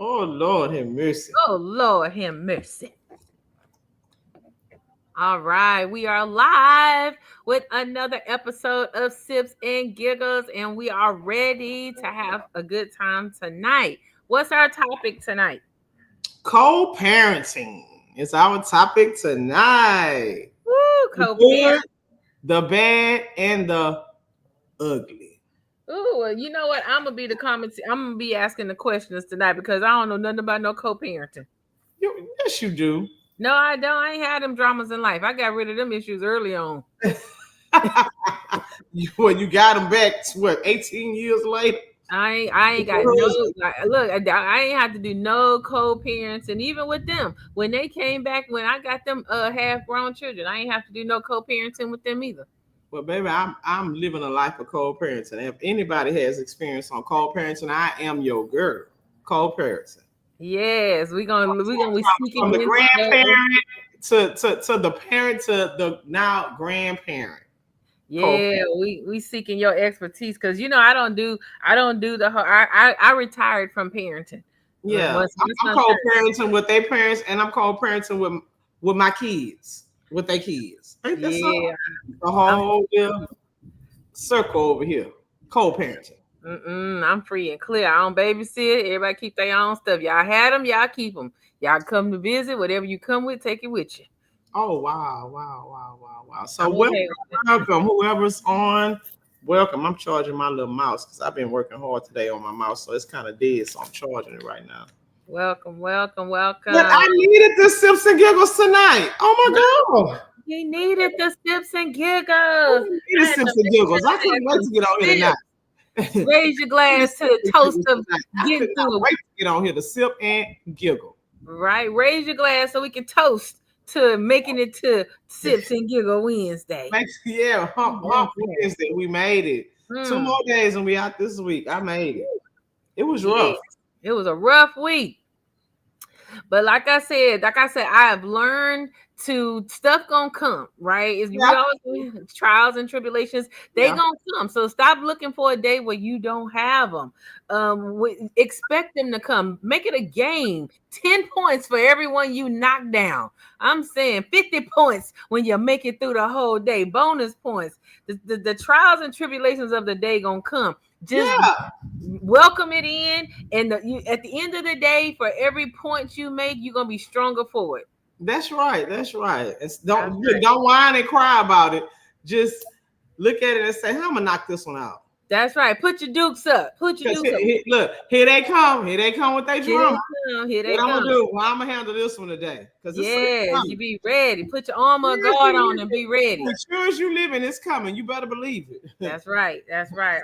Oh Lord, have mercy. Oh Lord, have mercy. All right, we are live with another episode of Sips and Giggles, and we are ready to have a good time tonight. What's our topic tonight? Co-parenting is our topic tonight. Woo, The co-parent. good, the bad, and the ugly. Ooh, well, you know what? I'm gonna be the comments. I'm gonna be asking the questions tonight because I don't know nothing about no co-parenting. Yes, you do. No, I don't. I ain't had them dramas in life. I got rid of them issues early on. you got them back. What, 18 years later? I ain't got no look. I ain't have to do no co-parents, and even with them, when they came back, when I got them half grown children, I ain't have to do no co-parenting with them either. Well, baby, I'm living a life of co-parenting. If anybody has experience on co-parenting, I am your girl. Co-parenting. Yes, we gonna be speaking from the grandparent to the parent to the now grandparent. Yeah, we seeking your expertise because I don't do the whole. I retired from parenting. Yeah, I'm co-parenting with their parents, and I'm co-parenting with my kids, with their kids. Ain't that something? The whole circle over here, co-parenting. I'm free and clear. I don't babysit. Everybody keep their own stuff. Y'all had them, y'all keep them. Y'all come to visit. Whatever you come with, take it with you. Oh, wow. So welcome, whoever's on. Welcome. I'm charging my little mouse because I've been working hard today on my mouse, so it's kind of dead, so I'm charging it right now. Welcome. But I needed the Sips and Giggles tonight. Oh my God. He needed the Sips and Giggles. I Sips and Giggles. I couldn't wait to get on here tonight. Raise your glass to the toast of getting through. Wait to get on here to sip and giggle. Right, raise your glass so we can toast to making it to Sips and Giggle Wednesday. Yeah, hump Wednesday. We made it. 2 more days and we out this week. I made it. It was rough. It was a rough week. But like I said, I have learned to stuff gonna come, right? It's always trials and tribulations. They gonna come. So stop looking for a day where you don't have them. Expect them to come. Make it a game. 10 points for everyone you knock down. I'm saying 50 points when you make it through the whole day. Bonus points. The trials and tribulations of the day gonna come. Just welcome it in, and at the end of the day, for every point you make, you're gonna be stronger for it. That's right. Don't whine and cry about it. Just look at it and say, "I'm gonna knock this one out." That's right. Put your dukes up. Look, here they come. Here they come with their drama. Here they come. I'm gonna do? Well, I'm gonna handle this one today. You be ready. Put your armor guard on and be ready. As sure as you living, it's coming. You better believe it. That's right.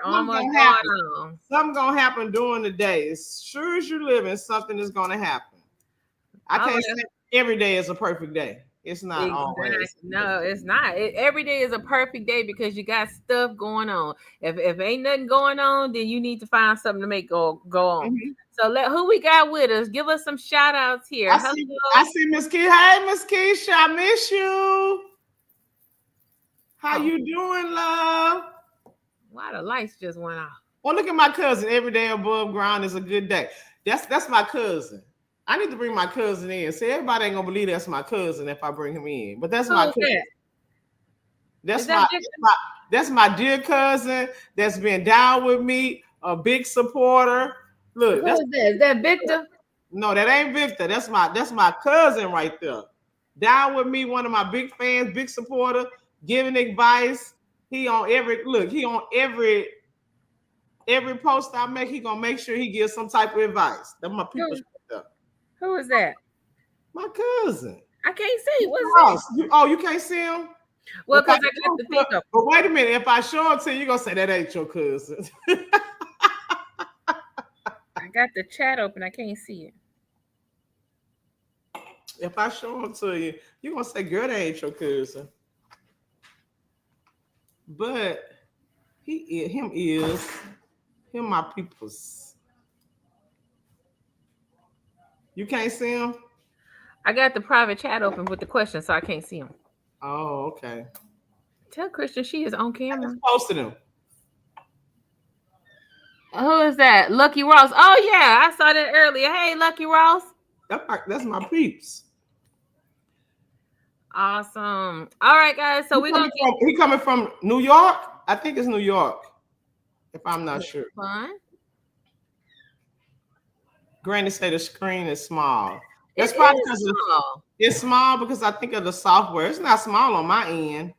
Armor guard on. Something's gonna happen during the day. As sure as you living, something is gonna happen. I can't say every day is a perfect day. It's not always. No, it's not. Every day is a perfect day because you got stuff going on. If ain't nothing going on, then you need to find something to make go on. Mm-hmm. So who we got with us? Give us some shout outs here. I see Miss Keisha. Hey, Miss Keisha, I miss you. How you doing, love? Why the lights just went off? Well, look at my cousin. Every day above ground is a good day. That's my cousin. I need to bring my cousin in. See, everybody ain't gonna believe that's my cousin if I bring him in. But that's my cousin. That's my dear cousin that's been down with me, a big supporter. Look, is that Victor? No, that ain't Victor. That's my cousin right there. Down with me, one of my big fans, big supporter, giving advice. He on every post I make, he gonna make sure he gives some type of advice. That's my people. Who is that? My cousin. I can't see. What's that? You can't see him? Well, because I got the thing up. But wait a minute. If I show it to you, you're going to say that ain't your cousin. I got the chat open. I can't see it. If I show it to you, you're going to say, girl, that ain't your cousin. But him my people's. You can't see him? I got the private chat open with the question, so I can't see him. Oh, okay. Tell Christian she is on camera. I just posted him. Who is that? Lucky Ross. Oh yeah, I saw that earlier. Hey, Lucky Ross. That's my peeps. Awesome. All right, guys. So he coming from New York. I think it's New York, if I'm not sure. Fun. Granny say the screen is small. That's probably because it's small because I think of the software. It's not small on my end.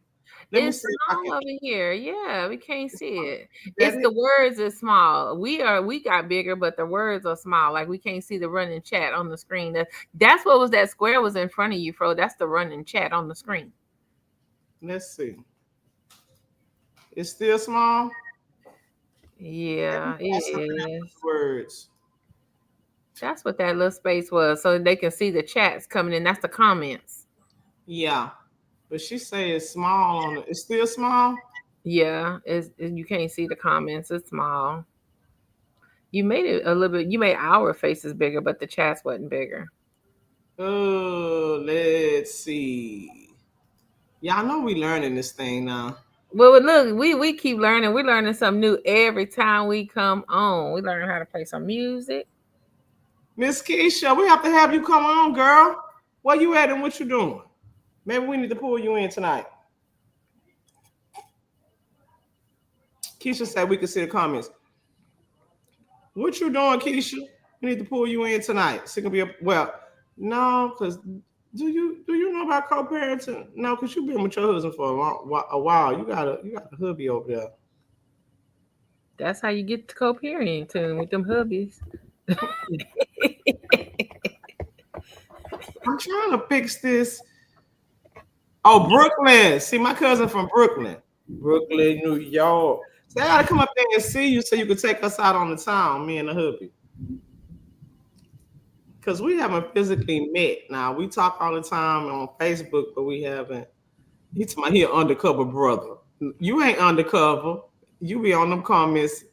It's small over here. Yeah, we can't see it. It's the words is small. We got bigger, but the words are small. Like we can't see the running chat on the screen. That's what was that square was in front of you, Fro. That's the running chat on the screen. Let's see. It's still small. Yeah, it is. Words. That's what that little space was, so they can see the chats coming in. That's the comments. Yeah. But she say it's small on it. It's still small? Yeah, you can't see the comments. It's small. You made it a little bit. You made our faces bigger, but the chats wasn't bigger. Oh, let's see. Yeah, I know we learning this thing now. Well, look, we keep learning. We're learning something new every time we come on. We learn how to play some music. Miss Keisha, we have to have you come on, girl. Where you at and what you doing? Maybe we need to pull you in tonight. Keisha said we can see the comments. What you doing, Keisha? We need to pull you in tonight. So it can be no, because do you know about co-parenting? No, because you've been with your husband for a while. You got a hubby over there. That's how you get to co-parenting with them hubbies. I'm trying to fix this. Oh, Brooklyn. See, my cousin from Brooklyn, New York. So I gotta come up there and see you so you can take us out on the town, me and the hubby. Because we haven't physically met. Now, we talk all the time on Facebook, but we haven't. He's my undercover brother. You ain't undercover. You be on them comments.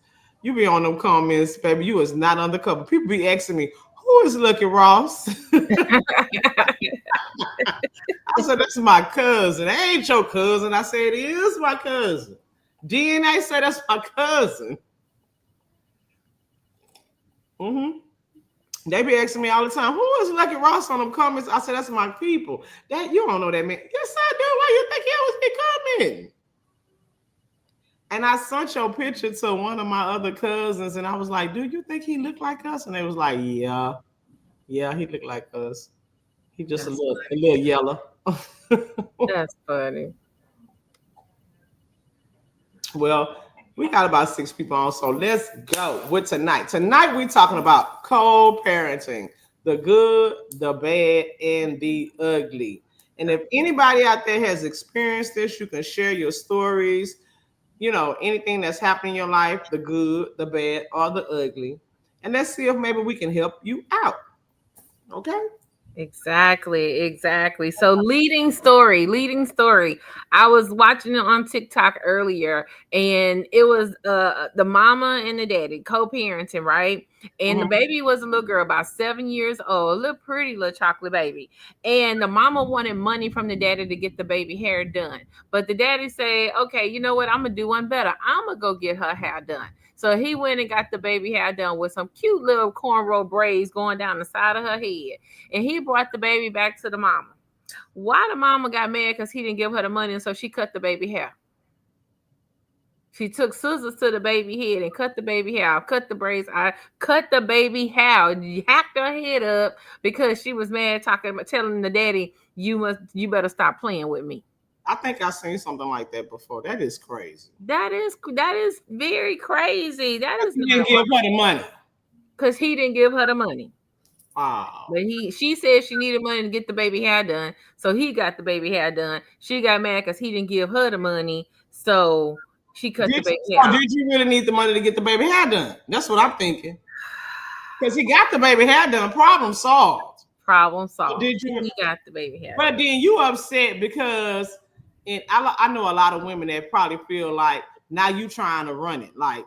Baby. You is not undercover. People be asking me, who is Lucky Ross? I said, that's my cousin. That ain't your cousin. I said, it is my cousin. DNA said that's my cousin. Mm-hmm. They be asking me all the time, who is Lucky Ross on them comments? I said, that's my people. That you don't know that man. Yes, I do. Why you think he always be coming? And I sent your picture to one of my other cousins, and I was like, do you think he looked like us? And they was like, yeah, he looked like us. He just a little yellow. That's funny. Well, we got about 6 people on, so let's go with tonight. Tonight we're talking about co-parenting, the good, the bad, and the ugly. And if anybody out there has experienced this, you can share your stories, anything that's happened in your life, the good, the bad, or the ugly. And let's see if maybe we can help you out. Okay? Exactly. So leading story. I was watching it on TikTok earlier, and it was the mama and the daddy co-parenting, right? And the baby was a little girl, about 7 years old, a little pretty little chocolate baby. And the mama wanted money from the daddy to get the baby hair done. But the daddy said, okay, you know what? I'm going to do one better. I'm going to go get her hair done. So he went and got the baby hair done with some cute little cornrow braids going down the side of her head. And he brought the baby back to the mama. Why the mama got mad? Because he didn't give her the money, and so she cut the baby hair. She took scissors to the baby head and cut the baby hair out, cut the braids out, cut the baby hair, hacked her head up because she was mad, telling the daddy, you better stop playing with me. I think I've seen something like that before. That is crazy. That is very crazy. He didn't give her the money. Because he didn't give her the money. Wow. But she said she needed money to get the baby hair done. So he got the baby hair done. She got mad because he didn't give her the money. So she cut the baby hair. Did you really need the money to get the baby hair done? That's what I'm thinking. Because he got the baby hair done. Problem solved. He got the baby hair done. But then you upset because I know a lot of women that probably feel like now you trying to run it. Like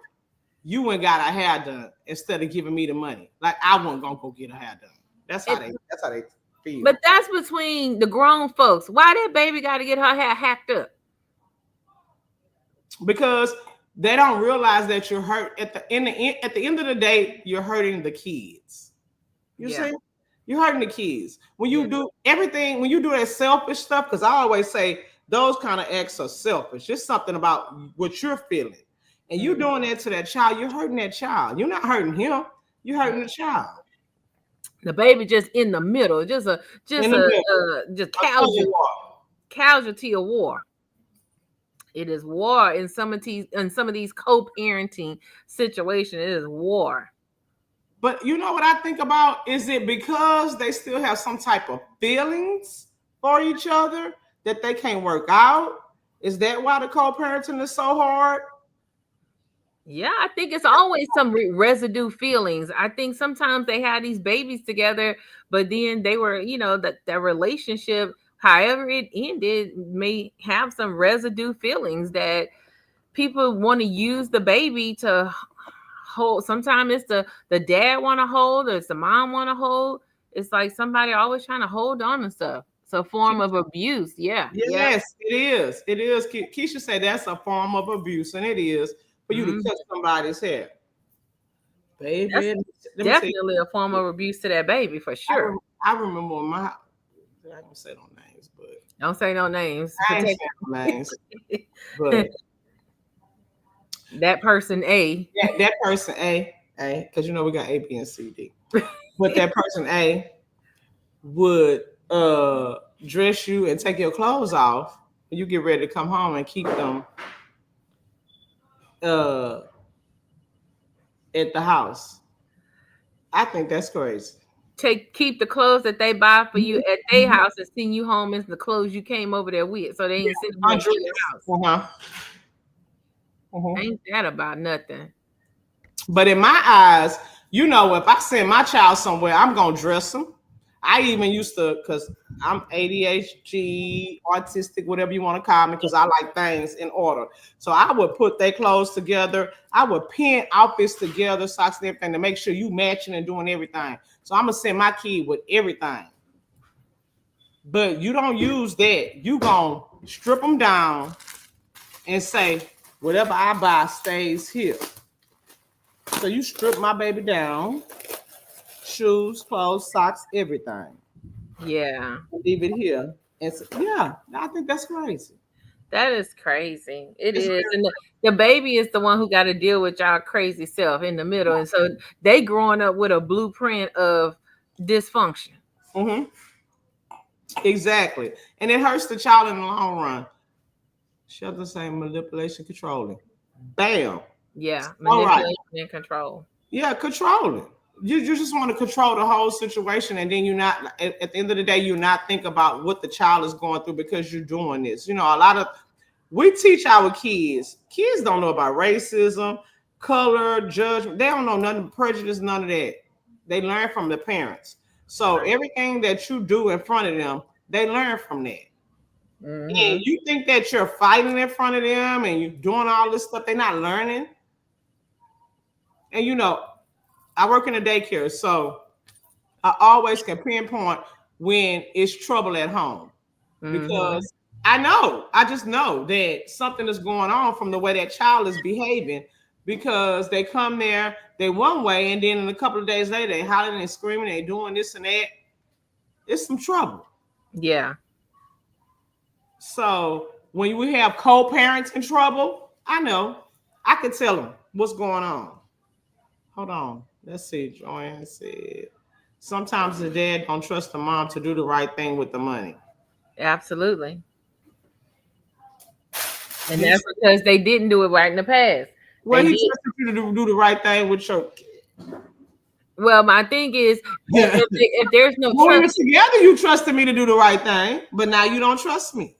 you went got her hair done instead of giving me the money. Like I wasn't gonna go get her hair done. That's how they feel. But that's between the grown folks. Why that baby got to get her hair hacked up? Because they don't realize that you're hurt at the end of the day, you're hurting the kids. You see? You're hurting the kids. When you do everything, when you do that selfish stuff, because I always say those kind of acts are selfish. Just something about what you're feeling. And you doing that to that child, you're hurting that child. You're not hurting him, you're hurting the child. The baby just in the middle, just casualty of war. It is war in some of these co-parenting situations. It is war. But you know what I think about? Is it because they still have some type of feelings for each other that they can't work out? Is that why the co-parenting is so hard? Yeah, I think it's always some residue feelings. I think sometimes they had these babies together, but then they were, that relationship, however it ended, may have some residue feelings that people want to use the baby to hold. Sometimes it's the dad want to hold, or it's the mom want to hold. It's like somebody always trying to hold on and stuff. It's a form of abuse. Yeah. Yes, it is. It is. Keisha said that's a form of abuse, and it is. For you to cut somebody's hair, baby, that's definitely a form of abuse to that baby for sure. I remember when I don't say no names, but don't say no names. I ain't say no names, but that person A, that person A, because we got A, B, and C, D. But that person A would dress you and take your clothes off, and you get ready to come home and keep them at the house. I think that's crazy. Keep the clothes that they buy for you at their house and send you home in the clothes you came over there with, so they ain't sitting in your house. Ain't that about nothing? But in my eyes, if I send my child somewhere, I'm gonna dress them. I even used to, because I'm ADHD, autistic, whatever you want to call me, because I like things in order. So I would put their clothes together. I would pin outfits together, socks and everything, to make sure you matching and doing everything. So I'm going to send my kid with everything. But you don't use that. You going to strip them down and say, whatever I buy stays here. So you strip my baby down. Shoes, clothes, socks, everything. Yeah. Leave it here. And so, I think that's crazy. That is crazy. It is. And the baby is the one who got to deal with y'all crazy self in the middle. And so they growing up with a blueprint of dysfunction. Mm-hmm. Exactly. And it hurts the child in the long run. Sheldon saying manipulation, controlling. Bam. Yeah. Manipulation and control. Yeah, controlling. You just want to control the whole situation, and then you're not, at the end of the day, you're not thinking about what the child is going through because you're doing this. We teach our kids. Kids don't know about racism, color, judgment. They don't know nothing, prejudice, none of that. They learn from the parents. So everything that you do in front of them, they learn from that. Mm-hmm. And you think that you're fighting in front of them and you're doing all this stuff, they're not learning. And I work in a daycare, so I always can pinpoint when it's trouble at home, because I just know that something is going on from the way that child is behaving, because they come there, they one way, and then in a couple of days later, they hollering and screaming, they doing this and that. It's some trouble. Yeah. So when we have co-parents in trouble, I can tell them what's going on. Hold on. Let's see. Joanne said, sometimes the dad don't trust the mom to do the right thing with the money. Absolutely. And that's because they didn't do it right in the past. Well, he trusted you to do the right thing with your kid. Well, my thing is, if there's no trust. When we're together, you trusted me to do the right thing, but now you don't trust me.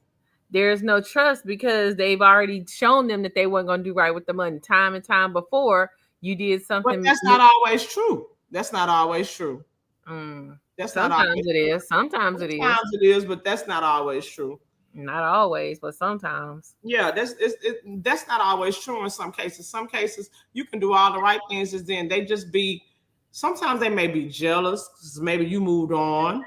There's no trust because they've already shown them that they weren't going to do right with the money time and time before. You did something. But that's not always true. That's not always true. That's sometimes it is. Sometimes it is. Sometimes it is, but that's not always true. Not always, but sometimes. Yeah, that's not always true in some cases. Some cases you can do all the right things, and then they just be. Sometimes they may be jealous because maybe you moved on.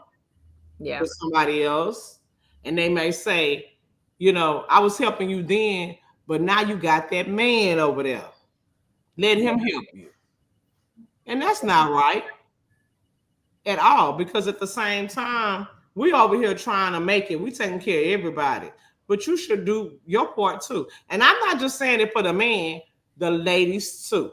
Yeah. With somebody else, and they may say, I was helping you then, But now you got that man over there. Let him help you. And that's not right at all, because at the same time, we over here trying to make it. We taking care of everybody. But you should do your part too. And I'm not just saying it for the man, the ladies too.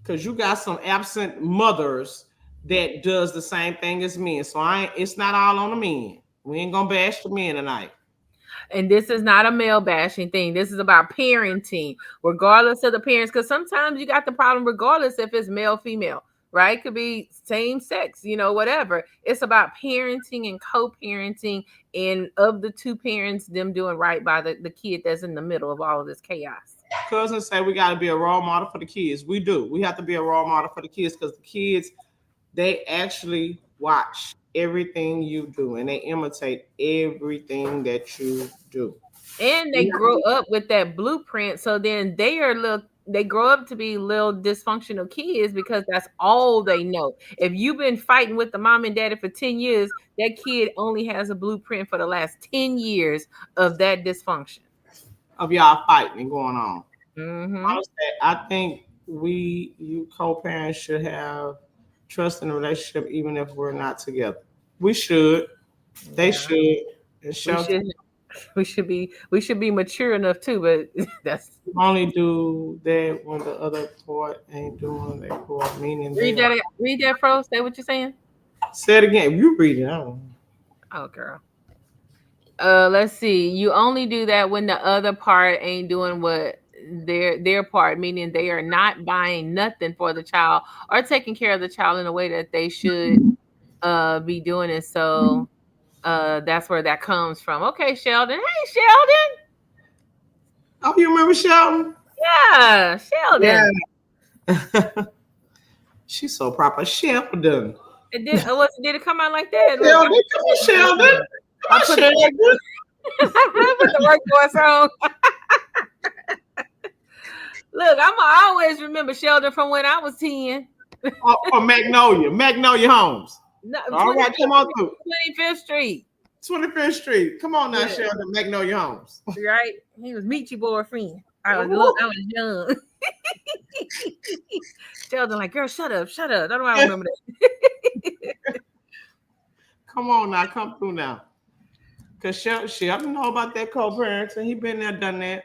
Because you got some absent mothers that does the same thing as men. So it's not all on the men. We ain't gonna bash the men tonight. And this is not a male bashing thing. This is about parenting, regardless of the parents. Because sometimes you got the problem, regardless if it's male, female, right? Could be same sex, whatever. It's about parenting and co-parenting, and of the two parents, them doing right by the kid that's in the middle of all of this chaos. Cousins say we got to be a role model for the kids. We do. We have to be a role model for the kids, because the kids, they actually watch everything you do and they imitate everything that you do. And they grow up with that blueprint. So then they grow up to be little dysfunctional kids because that's all they know. If you've been fighting with the mom and daddy for 10 years, that kid only has a blueprint for the last 10 years of that dysfunction. Of y'all fighting and going on. Mm-hmm. I think you co-parents should have trust in a relationship even if we're not together. We should. They should. We should be mature enough too, but that's only do that when the other part ain't doing their part. Meaning read that, Fro. Say what you're saying. Say it again. You read it. I don't know. Oh, girl. Let's see. You only do that when the other part ain't doing what their part, meaning they are not buying nothing for the child or taking care of the child in a way that they should be doing it. So that's where that comes from. Okay, Sheldon. Hey, Sheldon. Oh, you remember Sheldon? Yeah, Sheldon. Yeah. She's so proper. Sheldon. Did it come out like that? Sheldon, come on, Sheldon. I put the work voice on. Look, I'ma always remember Sheldon from when I was 10. Or Magnolia Homes. No, all right, come on through. 25th Street. 25th Street. Come on now, yeah. Sheldon, Magnolia Homes. Right? He was Meechie boyfriend. I was young. Sheldon like, girl, shut up. I don't know. I remember that. Come on now, come through now. Because Sheldon know about that co-parenting. He been there, done that.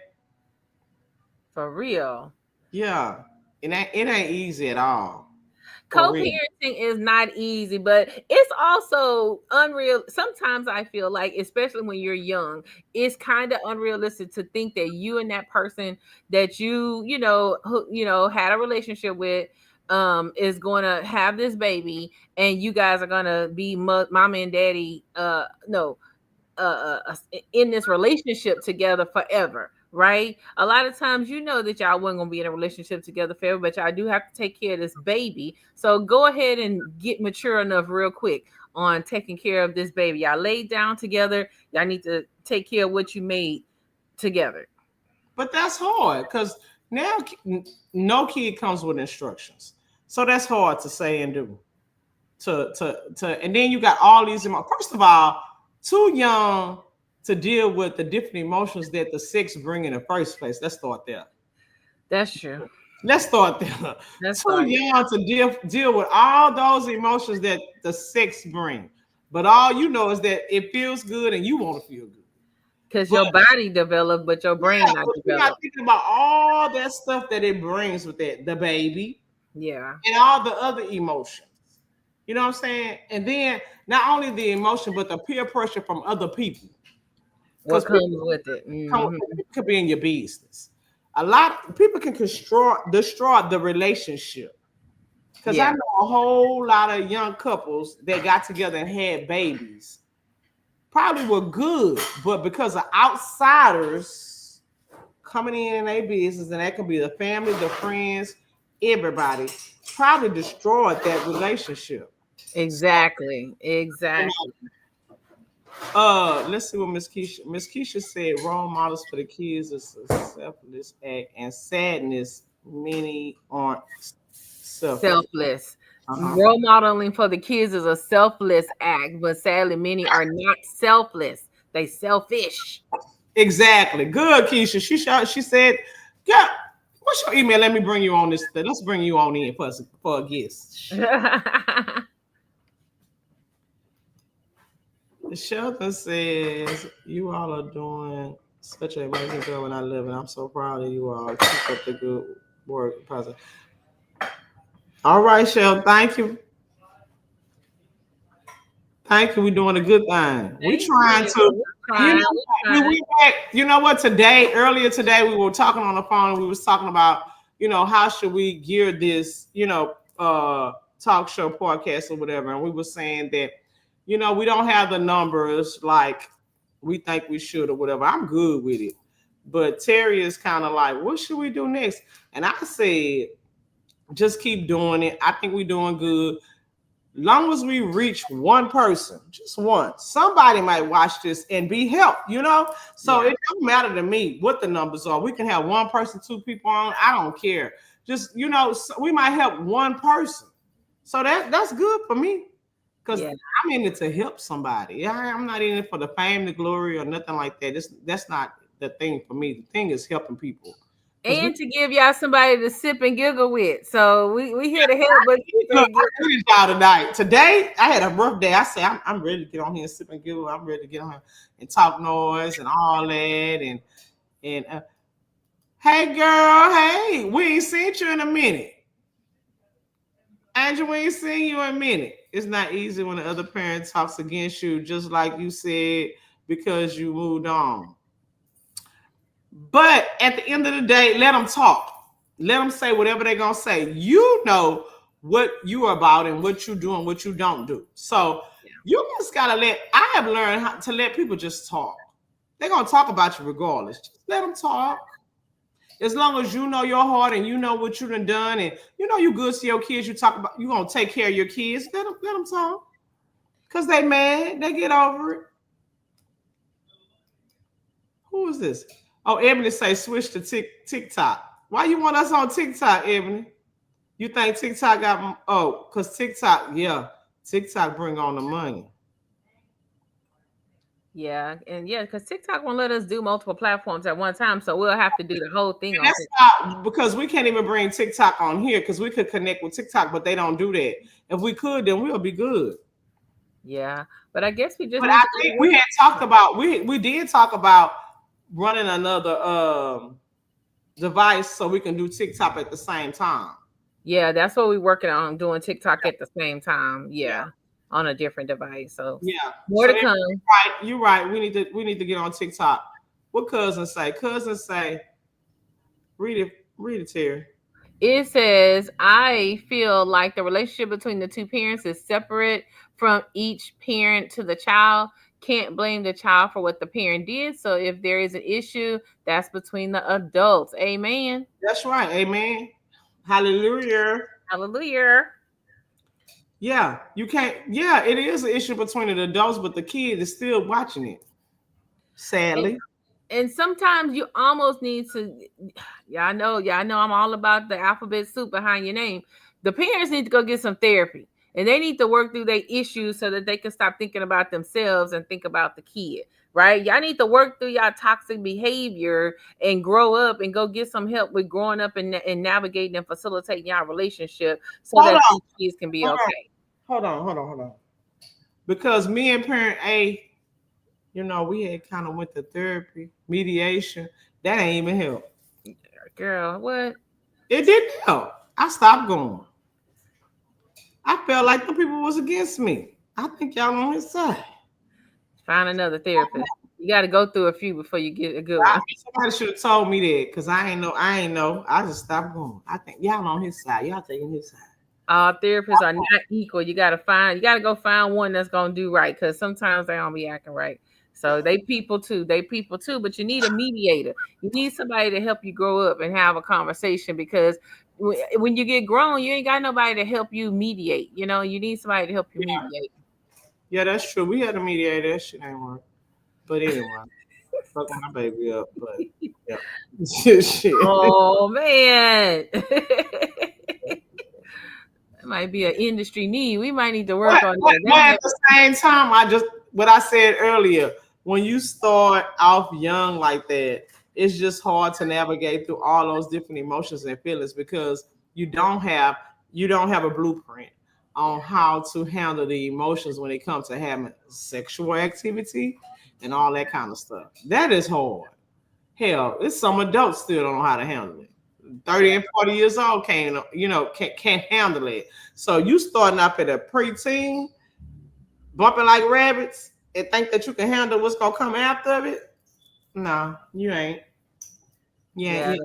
For real. Yeah. It ain't easy at all. Co-parenting is not easy, but it's also unreal. Sometimes I feel like, especially when you're young, it's kind of unrealistic to think that you and that person that you had a relationship with is going to have this baby, and you guys are going to be mama and daddy in this relationship together forever. Right? A lot of times, that y'all weren't going to be in a relationship together forever, but y'all do have to take care of this baby. So go ahead and get mature enough real quick on taking care of this baby. Y'all laid down together. Y'all need to take care of what you made together. But that's hard because now no kid comes with instructions. So that's hard to say and do. And then you got all these. First of all, too young to deal with the different emotions that the sex bring in the first place. Let's start there. That's true. Let's start there. That's too young to deal with all those emotions that the sex bring. But all you know is that it feels good and you want to feel good. Because your body developed, but your brain not developed. You're not thinking about all that stuff that it brings with it, the baby. Yeah. And all the other emotions. You know what I'm saying? And then not only the emotion, but the peer pressure from other people. What comes with it? Mm-hmm. Could be in your business. A lot of people can destroy the relationship. Because I know a whole lot of young couples that got together and had babies. Probably were good, but because of outsiders coming in their business, and that could be the family, the friends, everybody, probably destroyed that relationship. Exactly. Let's see what Miss Keisha said. Role models for the kids is a selfless act, and sadness, many aren't selfless. Role modeling for the kids is a selfless act, but sadly, many are not selfless. They selfish. Exactly. Good, Keisha. She said, yeah, what's your email? Let me bring you on this. Let's bring you on in for a guest. Shelton says, you all are doing such a amazing job when I live, and I'm so proud of you all. Keep up the good work. All right, Shelton, thank you. Thank you. We're doing a good thing. We're trying to. You know what? Earlier today, we were talking on the phone. We was talking about, how should we gear this, talk show podcast or whatever. And we were saying that, we don't have the numbers like we think we should or whatever. I'm good with it. But Terry is kind of like, what should we do next? And I said, just keep doing it. I think we're doing good. Long as we reach one person, just one, somebody might watch this and be helped, So It don't matter to me what the numbers are. We can have one person, 2 people on. I don't care. Just, we might help one person. So that's good for me because I'm in it to help somebody. I'm not in it for the fame, the glory, or nothing like that. That's not the thing for me. The thing is helping people. And to give y'all somebody to sip and giggle with. So we here to help. But tonight. Today, I had a rough day. I said, I'm ready to get on here and sip and giggle. I'm ready to get on here and talk noise and all that. And hey, girl, hey, we ain't seen you in a minute. Angela, we ain't seen you in a minute. It's not easy when the other parent talks against you, just like you said, because you moved on. But at the end of the day, let them talk. Let them say whatever they're going to say. You know what you are about and what you do and what you don't do. So you just got to I have learned how to let people just talk. They're going to talk about you regardless. Just let them talk. As long as you know your heart and you know what you done and you good to your kids, you talk about, you're going to take care of your kids. Let them talk. Because they mad. They get over it. Who is this? Oh, Ebony say switch to TikTok. Why you want us on TikTok, Ebony? You think TikTok because TikTok bring on the money. Yeah, and because TikTok won't let us do multiple platforms at one time, so we'll have to do the whole thing on TikTok. Because we can't even bring TikTok on here because we could connect with TikTok, but they don't do that. If we could, then we'll be good. Yeah, but I guess we just. But I think we had talked about we did talk about running another device so we can do TikTok at the same time. Yeah, that's what we're working on, doing TikTok at the same time. Yeah. On a different device. So more to come. Right, you're right. We need to get on TikTok. What Cousin say? Cousin say, read it, Terry. It says, I feel like the relationship between the two parents is separate from each parent to the child. Can't blame the child for what the parent did. So if there is an issue, that's between the adults. Amen. That's right. Amen. Hallelujah. Hallelujah. Yeah, you can't. Yeah, it is an issue between the adults, but the kid is still watching it. Sadly. And sometimes you almost need to. I know I'm all about the alphabet soup behind your name. The parents need to go get some therapy. And they need to work through their issues so that they can stop thinking about themselves and think about the kid, right? Y'all need to work through y'all toxic behavior and grow up and go get some help with growing up and navigating and facilitating y'all relationship so that these kids can be okay. Hold on. Because me and parent A, we had kind of went to therapy, mediation. That ain't even help. Girl, what? It didn't help. I stopped going. I felt like the people was against me. I think y'all on his side. Find another therapist. You got to go through a few before you get a good one. Somebody should have told me that because I ain't know. I just stopped going. I think y'all on his side. Y'all taking his side. All therapists are not equal. You got to go find one that's going to do right because sometimes they don't be acting right. So they people too, but you need a mediator. You need somebody to help you grow up and have a conversation because when you get grown, you ain't got nobody to help you mediate. You need somebody to help you mediate. Yeah, that's true. We had a mediator. That shit ain't work. But anyway, fuck my baby up. But yeah. Shit. Oh man. That might be an industry need. We might need to work on that. But at the same time, what I said earlier, when you start off young like that, it's just hard to navigate through all those different emotions and feelings because you don't have a blueprint on how to handle the emotions when it comes to having sexual activity and all that kind of stuff. That is hard. Hell, it's some adults still don't know how to handle it. 30 and 40 years old can't handle it. So you starting up at a preteen, bumping like rabbits, and think that you can handle what's gonna come after it? No, you ain't. Yeah,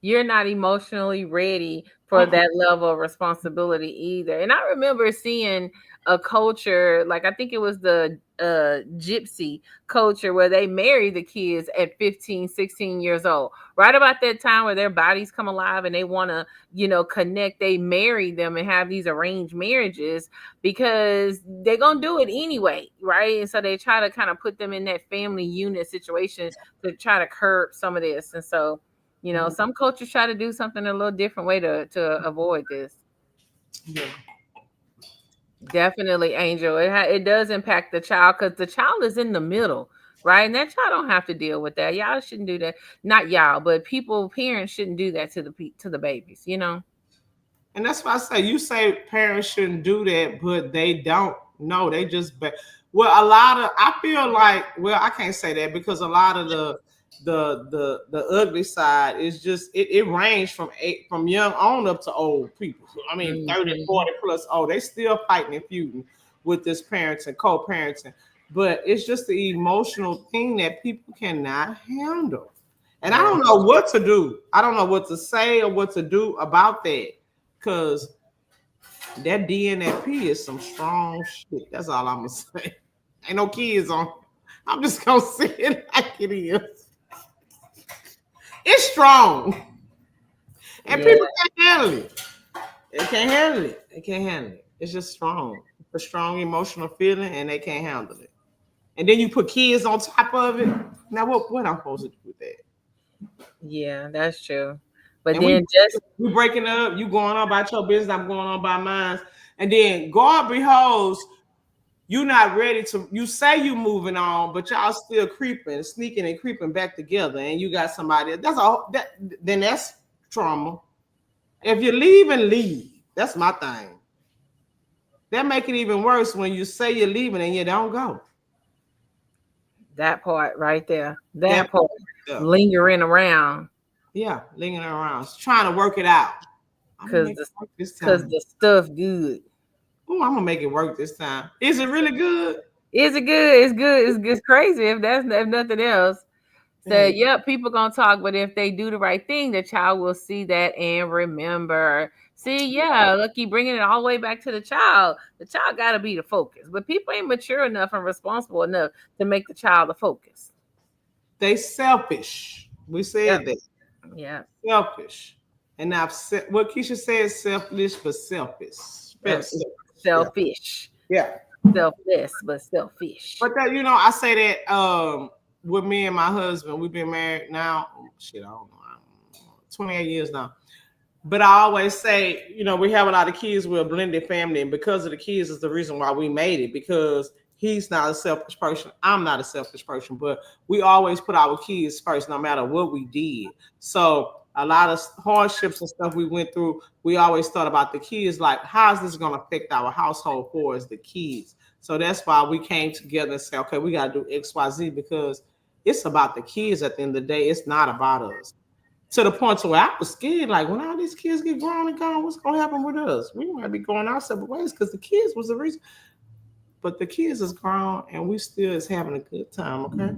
you're not emotionally ready for that level of responsibility either. And I remember seeing a culture, like I think it was the gypsy culture, where they marry the kids at 15, 16 years old, right about that time where their bodies come alive and they want to, connect. They marry them and have these arranged marriages because they're going to do it anyway, right? And so they try to kind of put them in that family unit situation to try to curb some of this. And so, some cultures try to do something a little different way to avoid this. Yeah. Definitely, Angel. It does impact the child because the child is in the middle, right? And that child don't have to deal with that. Y'all shouldn't do that. Not y'all, but parents shouldn't do that to the babies, And that's why I say you say parents shouldn't do that, but they don't. No, they just I feel like I can't say that because a lot of the ugly side is just it ranged from young on up to old people. I mean, 30, 40 plus old, they still fighting and feuding with this parenting, co-parenting. But it's just the emotional thing that people cannot handle. And I don't know what to do. I don't know what to say or what to do about that. Because that D and that P is some strong shit. That's all I'm going to say. Ain't no kids on. I'm just going to say it like it is. It's strong. And people can't handle it. They can't handle it. They can't handle it. It's just strong. It's a strong emotional feeling and they can't handle it. And then you put kids on top of it. Now what I'm supposed to do with that? Yeah, that's true. But and then we breaking up, you going on about your business, I'm going on by mine. And then God beholds, you not ready to, you say you moving on, but y'all still creeping, sneaking and creeping back together, and you got somebody, then that's trauma. If you leave and leave, that's my thing. That make it even worse when you say you're leaving and you don't go. That part right there. That part. Lingering around. Yeah, lingering around. Trying to work it out. Because the stuff good. Oh, I'm gonna make it work this time. Is it really good? Is it good? It's good. It's crazy if nothing else. So yeah, people gonna talk, but if they do the right thing, the child will see that and remember. See, yeah, look, you bringing it all the way back to the child. The child got to be the focus, but people ain't mature enough and responsible enough to make the child the focus. They selfish. We said that. Yeah, selfish. And I've said what Keisha said: selfish but selfish. Selfish. Yeah. Selfless but selfish. But that, I say that with me and my husband, we've been married now. I don't know, 28 years now. But I always say, we have a lot of kids. We're a blended family, and because of the kids is the reason why we made it. Because he's not a selfish person, I'm not a selfish person, but we always put our kids first, no matter what we did. So a lot of hardships and stuff we went through, we always thought about the kids, like, how is this going to affect our household for us, the kids? So that's why we came together and said, okay, we got to do X, Y, Z, because it's about the kids at the end of the day. It's not about us. To the point to where I was scared, like, when all these kids get grown and gone, what's going to happen with us? We might be going our separate ways because the kids was the reason. But the kids is grown and we still is having a good time, okay?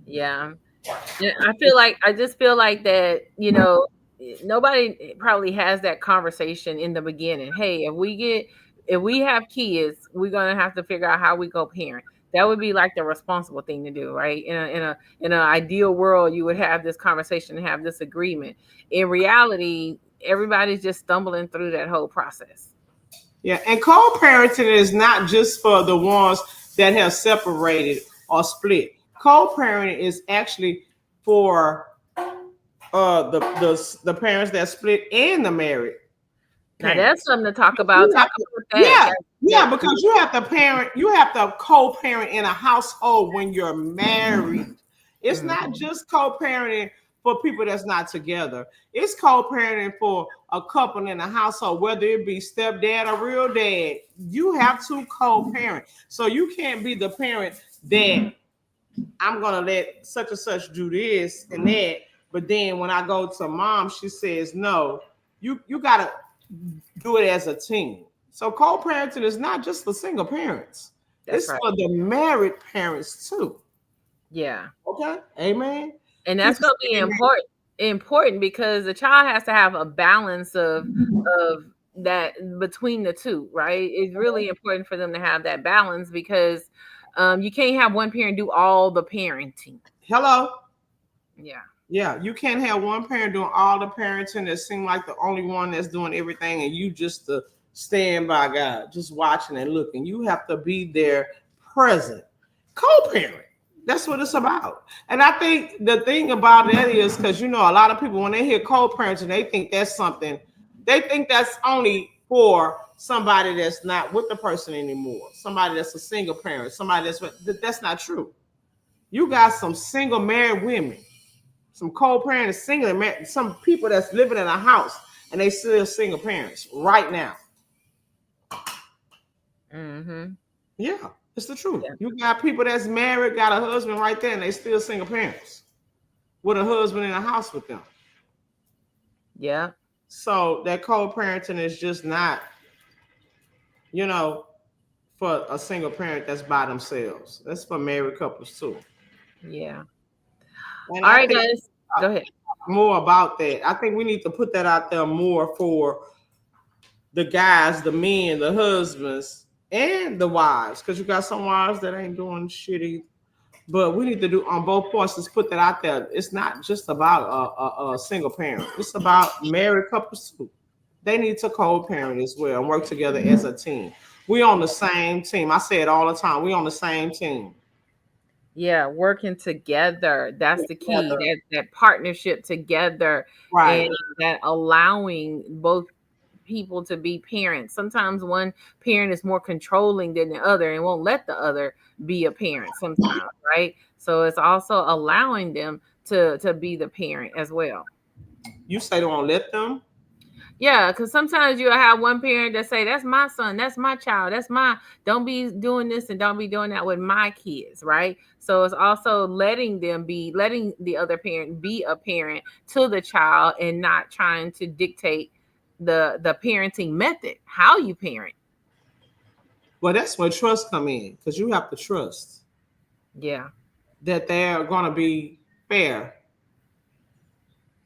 Yeah. I just feel like that, nobody probably has that conversation in the beginning. Hey, if we have kids, we're gonna have to figure out how we go parent. That would be like the responsible thing to do, right? In an ideal world, you would have this conversation and have this agreement. In reality, everybody's just stumbling through that whole process. Yeah, and co-parenting is not just for the ones that have separated or split. Co-parenting is actually for the parents that split and the married. Now that's something to talk about. Talk about that. Yeah, because you have to co-parent in a household when you're married. It's not just co-parenting for people that's not together. It's co-parenting for a couple in a household, whether it be stepdad or real dad. You have to co-parent. So you can't be the parent that I'm gonna let such and such do this and that, but then when I go to mom, she says no. You gotta do it as a team. So co-parenting is not just for single parents. It's for the married parents too. Yeah. Okay. Amen. And that's gonna be important because the child has to have a balance of that between the two, right? It's really important for them to have that balance because you can't have one parent do all the parenting. Hello. Yeah. Yeah, you can't have one parent doing all the parenting that seem like the only one that's doing everything, and you just the stand by God, just watching and looking. You have to be there present. Co-parent. That's what it's about. And I think the thing about that is because, a lot of people, when they hear co-parenting, they think that's something, they think that's only for somebody that's not with the person anymore, somebody that's a single parent, somebody that's not true. You got some single married women, some co-parent single, some people that's living in a house and they still single parents right now. Yeah, it's the truth. Yeah. You got people that's married, got a husband right there, and they still single parents with a husband in a house with them. Yeah. So that co-parenting is just not, for a single parent that's by themselves. That's for married couples too. Yeah. And all right, guys. Go ahead. More about that. I think we need to put that out there more for the guys, the men, the husbands, and the wives, because you got some wives that ain't doing shit either. But we need to do on both parts. Let's put that out there. It's not just about a single parent. It's about married couples too. They need to co-parent as well and work together as a team. We on the same team. I say it all the time. We on the same team. Yeah, working together. That's the key. That partnership together, right? And that allowing both people to be parents. Sometimes one parent is more controlling than the other and won't let the other be a parent sometimes, right? So it's also allowing them to be the parent as well. You say don't let them? Yeah, because sometimes you'll have one parent that say, that's my son, that's my child, don't be doing this and don't be doing that with my kids, right? So it's also letting the other parent be a parent to the child and not trying to dictate the parenting method, how you parent. Well, that's where trust come in, because you have to trust. Yeah. That they're going to be fair,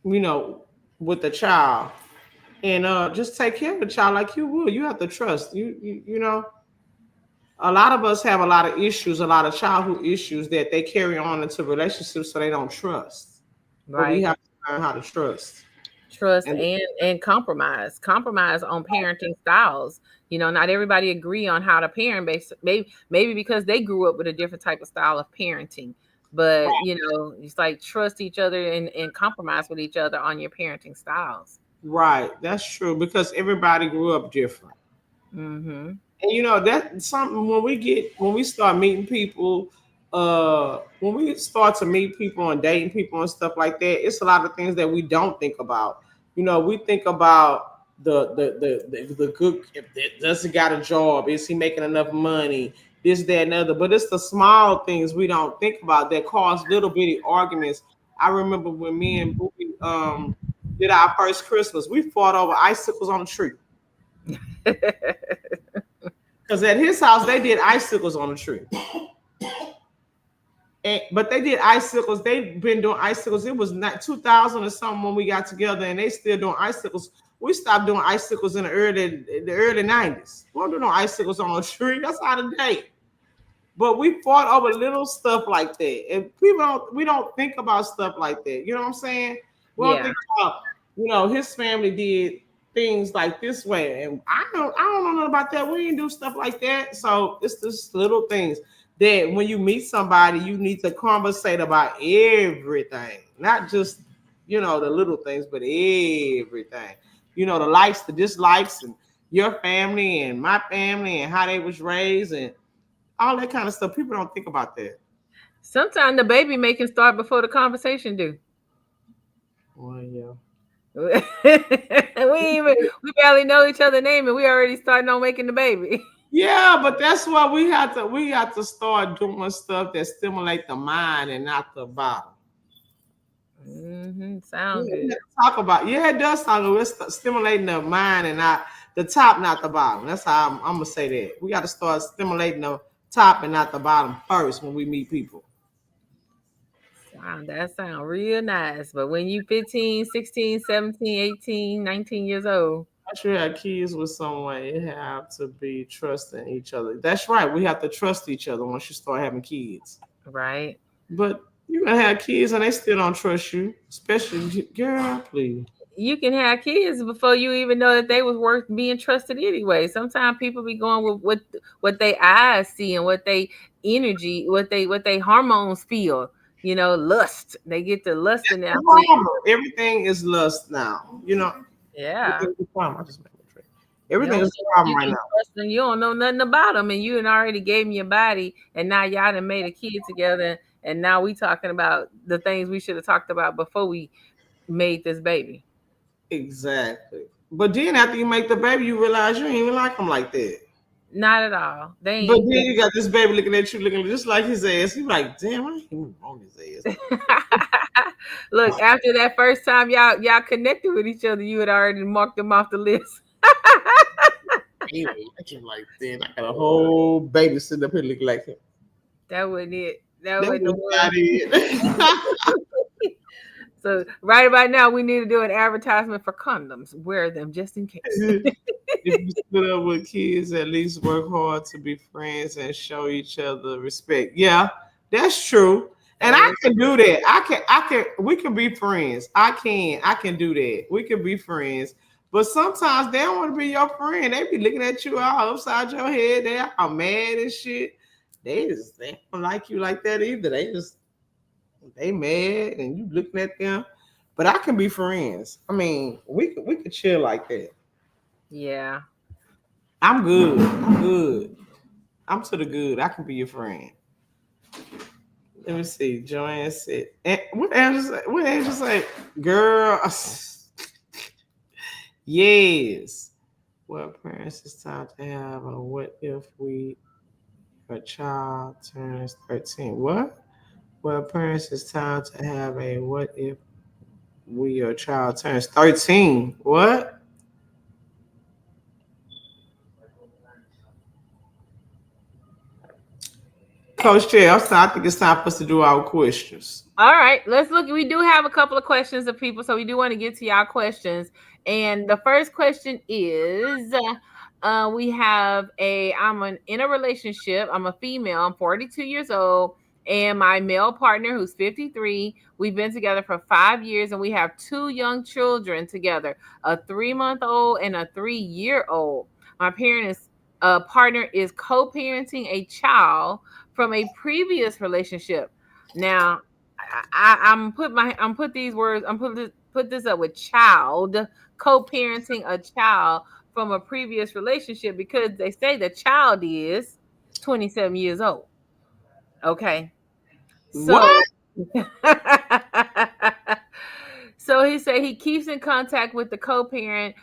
with the child. And just take care of the child like you would. You have to trust. You know, a lot of us have a lot of issues, a lot of childhood issues that they carry on into relationships, so they don't trust. Right. But we have to learn how to trust. Trust and compromise on parenting styles. Not everybody agree on how to parent, maybe because they grew up with a different type of style of parenting. But it's like trust each other and compromise with each other on your parenting styles. Right, that's true, because everybody grew up different. Mm-hmm. And that's something when we start meeting people, when we start to meet people and dating people and stuff like that, it's a lot of things that we don't think about. We think about the good. Does he got a job? Is he making enough money? This, that, and other. But it's the small things we don't think about that cause little bitty arguments. I remember when me and Booby did our first Christmas, we fought over icicles on the tree. Because at his house, they did icicles on the tree. But they did icicles. They've been doing icicles. It was not 2000 or something when we got together, and they still doing icicles. We stopped doing icicles in the early 90s. We don't do no icicles on a tree. That's out of date. But we fought over little stuff like that. And we don't think about stuff like that. You know what I'm saying? We don't think about, his family did things like this way. And I don't know nothing about that. We didn't do stuff like that. So it's just little things that when you meet somebody, you need to conversate about everything. Not just, the little things, but everything. The likes, the dislikes, and, your family and my family and how they was raised and all that kind of stuff. People don't think about that. Sometimes the baby making start before the conversation do. Well, yeah. we barely know each other's name and we already starting on making the baby. Yeah, but that's why we have to start doing stuff that stimulate the mind and not the body. Sound good. Talk about it does sound good. It's stimulating the mind and not the top, not the bottom. That's how I'm gonna say that. We got to start stimulating the top and not the bottom first when we meet people. Wow, that sounds real nice. But when you 15, 16, 17, 18, 19 years old. Once you have kids with someone, you have to be trusting each other. That's right. We have to trust each other once you start having kids. Right. But you're going to have kids and they still don't trust you. Especially, girl, please. You can have kids before you even know that they was worth being trusted anyway. Sometimes people be going with what they eyes see and what they energy, what they hormones feel. You know, lust. They get the lust in there. Everything is lust now. You know. Yeah. Everything is a problem right now. And you don't know nothing about them, and you already gave me your body, and now y'all done made a kid together, and now we talking about the things we should have talked about before we made this baby. Exactly. But then after you make the baby, you realize you ain't even like them like that. Not at all. They ain't. But then you got this baby looking at you, looking just like his ass. You like, damn, I ain't even on his ass. Look, after that first time y'all connected with each other, you had already marked them off the list. Anyway, I came like then I got a whole baby sitting up here looking like him. That wasn't it. That wasn't it. So right about now, we need to do an advertisement for condoms. Wear them just in case. If you split up with kids, at least work hard to be friends and show each other respect. Yeah, that's true. And I can do that. I can. We can be friends. I can do that. We can be friends. But sometimes they don't want to be your friend. They be looking at you all upside your head. They are mad and shit. They don't like you like that either. They mad and you looking at them. But I can be friends. I mean, we could chill like that. Yeah. I'm good. I'm to the good. I can be your friend. Let me see. Joanne said, what Angel say? Girl. Yes. Well, parents, it's time to have a what if a child turns 13. What? Well, parents, it's time to have a what if your child turns 13. What? Coach Chair, I think it's time for us to do our questions. All right, let's look. We do have a couple of questions of people, so we do want to get to y'all questions. And the first question is, I'm in a relationship. I'm a female. I'm 42 years old. And my male partner, who's 53, we've been together for 5 years, and we have 2 young children together, a 3-month-old and a 3-year-old. My partner is co-parenting a child from a previous relationship. Now, I'm put this up with child, co-parenting a child from a previous relationship because they say the child is 27 years old. Okay. So, what? So he said he keeps in contact with the co-parent,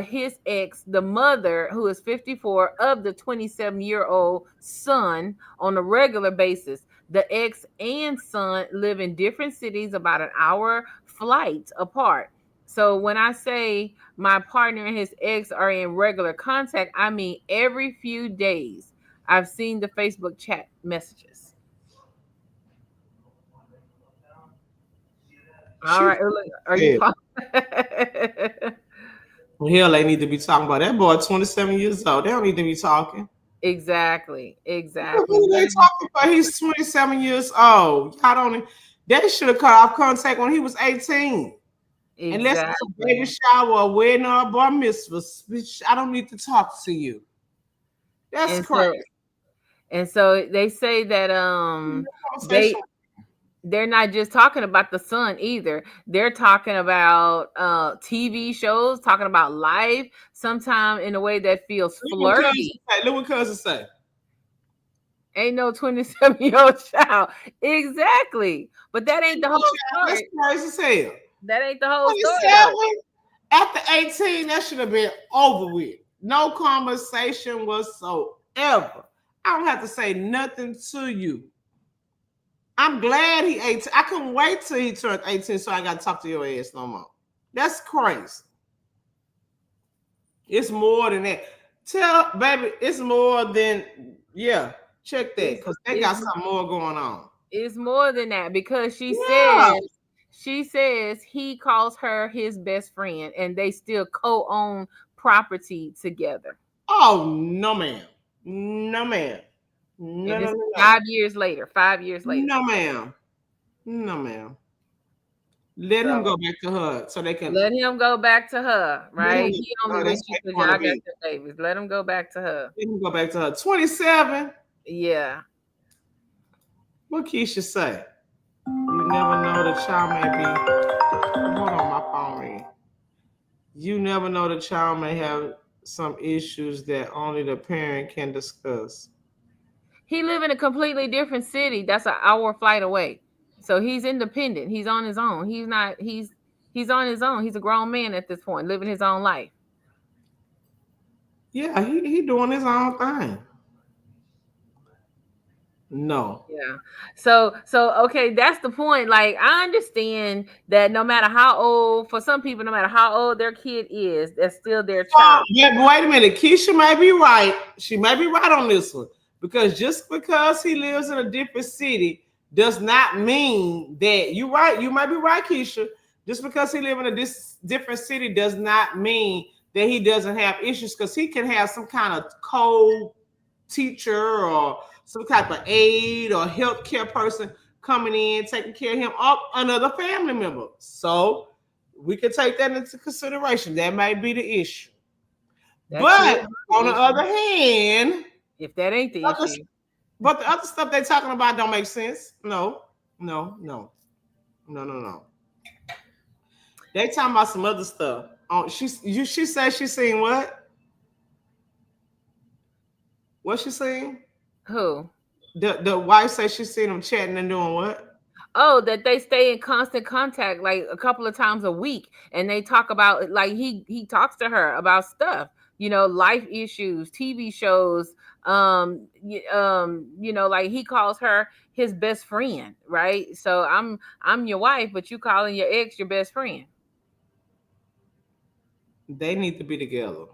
his ex, the mother, who is 54, of the 27-year-old son on a regular basis. The ex and son live in different cities, about an hour flight apart. So when I say my partner and his ex are in regular contact, I mean every few days. I've seen the Facebook chat messages. All right. Are you? Hell, they need to be talking about that boy. 27 years old. They don't need to be talking. Exactly. Who are they talking about? He's 27 years old. They should have cut off contact when he was 18. Exactly. Unless it's a baby shower, a wedding, or a bar mitzvah. I don't need to talk to you. That's crazy. And so they say that they're not just talking about the son either. They're talking about TV shows, talking about life, sometimes in a way that feels flirty. Look what cousin say. Ain't no 27-year-old child. Exactly. But that ain't the whole story. That's crazy as hell. That ain't the whole story. After 18, that should have been over with. No conversation whatsoever. I don't have to say nothing to you. I'm glad he 18. I couldn't wait till he turned 18 so I got to talk to your ass no more. That's crazy. It's more than that. Tell baby, it's more than, yeah, check that because they got something more going on. It's more than that because she says he calls her his best friend and they still co-own property together. Oh, no, ma'am. No, ma'am. No. 5 years later. 5 years later. No, ma'am. No, ma'am. Let him go back to her so they can. Let him go back to her, right? He only with you because y'all got your babies. Let him go back to her. Let him go back to her. 27. Yeah. What Keisha say? You never know the child may be. Hold on, my phone ring. You never know the child may have some issues that only the parent can discuss. He live in a completely different city. That's an hour flight away. So he's independent. He's on his own. He's on his own. He's a grown man at this point, living his own life. Yeah, he doing his own thing. No. Yeah. So okay, that's the point. Like, I understand that no matter how old, for some people, no matter how old their kid is, that's still their child. Yeah, wait a minute. Keisha may be right. She may be right on this one. Because just because he lives in a different city does not mean that you're right. You might be right, Keisha. Just because he lives in a different city does not mean that he doesn't have issues, because he can have some kind of co-teacher or some type of aide or healthcare person coming in, taking care of him, or another family member. So we can take that into consideration. That might be the issue. But on the other hand, if that ain't the issue. But the other stuff they're talking about don't make sense. No. They talking about some other stuff. She said she seen what? What she seen? Who? The wife said she seen them chatting and doing what? Oh, that they stay in constant contact like a couple of times a week, and they talk about, like, he talks to her about stuff, life issues, TV shows, like he calls her his best friend, right? So I'm your wife, but you calling your ex your best friend. They need to be together.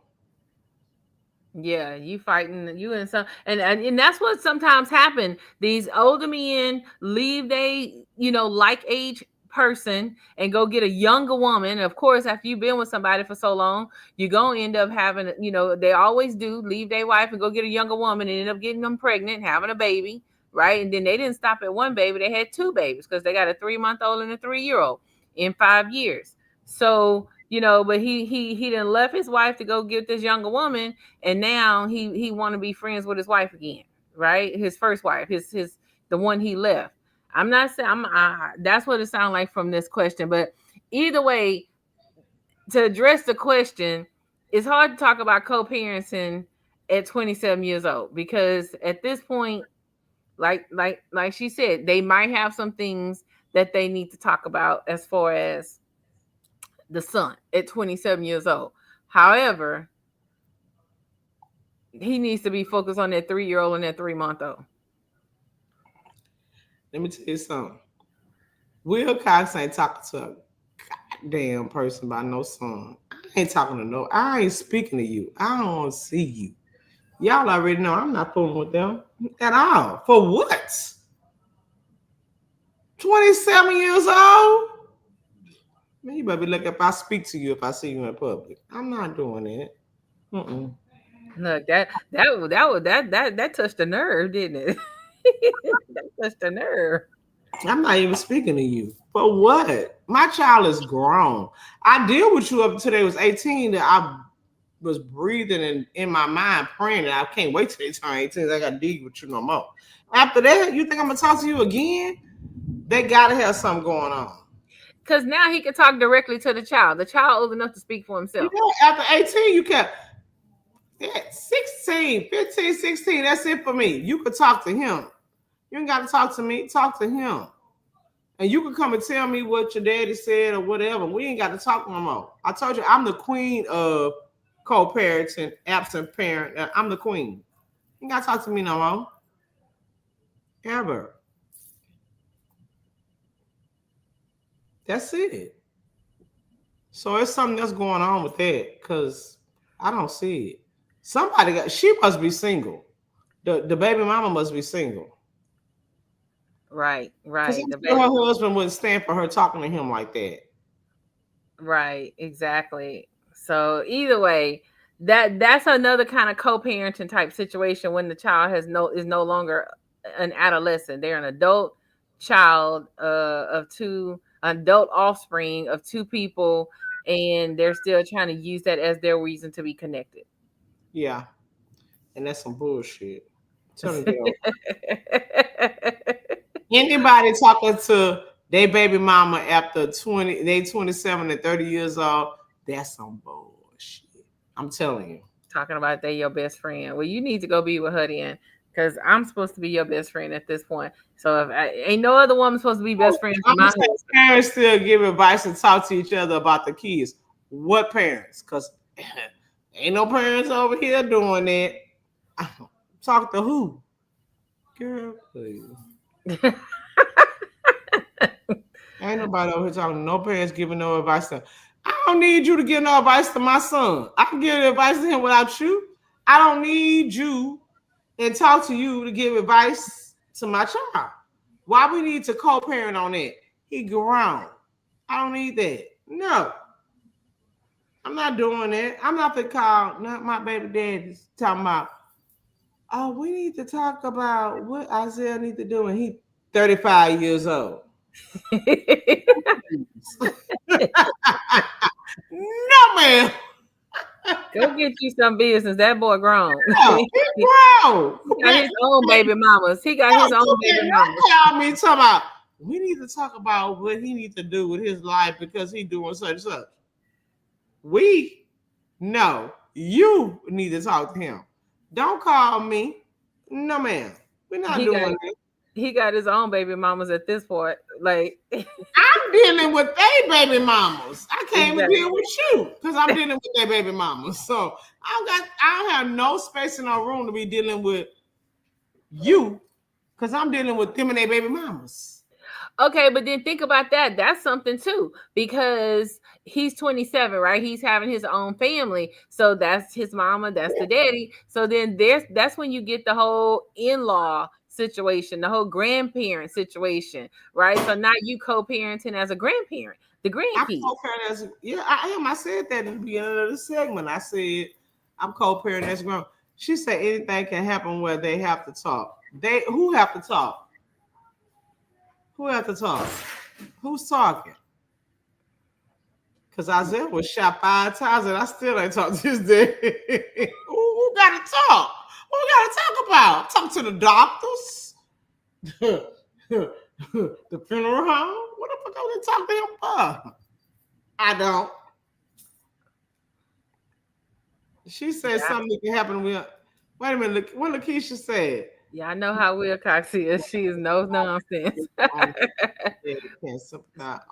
Yeah, you fighting, you and some, and that's what sometimes happen. These older men leave they, like age person and go get a younger woman. Of course, after you've been with somebody for so long, you're gonna end up having, they always do, leave their wife and go get a younger woman and end up getting them pregnant, having a baby, right? And then they didn't stop at one baby, they had two babies because they got a 3-month-old and a 3-year-old in 5 years. So but he done left his wife to go get this younger woman, and now he want to be friends with his wife again, right? His first wife, his the one he left. I'm not saying that's what it sounds like from this question, but either way, to address the question, it's hard to talk about co-parenting at 27 years old, because at this point, like she said, they might have some things that they need to talk about as far as the son at 27 years old. However, he needs to be focused on that 3-year-old and that 3-month-old. Let me tell you something. Will Cox ain't talking to a goddamn person about no son. I ain't speaking to you. I don't want to see you. Y'all already know I'm not fooling with them at all. For what? 27 years old? Man, you better look if I speak to you if I see you in public. I'm not doing it. Look, that touched the nerve, didn't it? That touched the nerve. I'm not even speaking to you. For what? My child is grown. I deal with you up until they was 18. That I was breathing in my mind, praying that I can't wait till they turn 18. I got to deal with you no more. After that, you think I'm gonna talk to you again? They gotta have something going on. Because now he can talk directly to the child. The child old enough to speak for himself. After 18, you can. 16, 15, 16, that's it for me. You could talk to him. You ain't got to talk to me. Talk to him. And you can come and tell me what your daddy said or whatever. We ain't got to talk no more. I told you, I'm the queen of co-parenting, absent parent. I'm the queen. You ain't got to talk to me no more. Ever. That's it. So it's something that's going on with that because I don't see it. She must be single. The baby mama must be single. Right. Her husband wouldn't stand for her talking to him like that. Right, exactly. So either way, that's another kind of co-parenting type situation when the child is no longer an adolescent. They're an adult child of two adult offspring of two people, and they're still trying to use that as their reason to be connected. Yeah. And that's some bullshit. Anybody talking to their baby mama after 27 and 30 years old, that's some bullshit. I'm telling you. Talking about they your best friend. Well, you need to go be with her then, because I'm supposed to be your best friend at this point. So ain't no other woman supposed to be best friends with my husband. Parents still give advice and talk to each other about the kids. What parents? Because ain't no parents over here doing that. Talk to who? Girl, please. Ain't nobody over here talking to no parents giving no advice to them. I don't need you to give no advice to my son. I can give advice to him without you. I don't need you and talk to you to give advice to my child. Why we need to co-parent on that? He grown. I don't need that. No. I'm not doing that. I'm not the call. Not my baby daddy's talking about, oh, we need to talk about what Isaiah need to do when he's 35 years old. No, man. Go get you some business. That boy grown. Yeah, he grown. He got his own baby mamas. His own baby mamas. Call me talking about, we need to talk about what he needs to do with his life because he's doing such and such. No, you need to talk to him. Don't call me. No, ma'am. We're not doing that. He got his own baby mamas at this point. Like I'm dealing with their baby mamas. I can't even deal with you because I'm dealing with their baby mamas. So I don't have no space in our room to be dealing with you because I'm dealing with them and their baby mamas. Okay, but then think about that. That's something too, because he's 27, right? He's having his own family. So that's his mama, that's the daddy. So then that's when you get the whole in-law situation, the whole grandparent situation, right? So now you co-parenting as a grandparent, the grandkids. I am. I said that in the beginning of the segment. I said I'm co-parenting as a grandma. She said anything can happen where they have to talk. Who have to talk? Who have to talk? Who's talking? Because Isaiah was shot 5 times and I still ain't talked to his dad. Who got to talk? What we got to talk about? Talk to the doctors? The funeral home? What the fuck are they talking to him for? I don't. She said something can happen with. Wait a minute. What Lakeisha said? Yeah, I know how Wilcox is. She is no nonsense.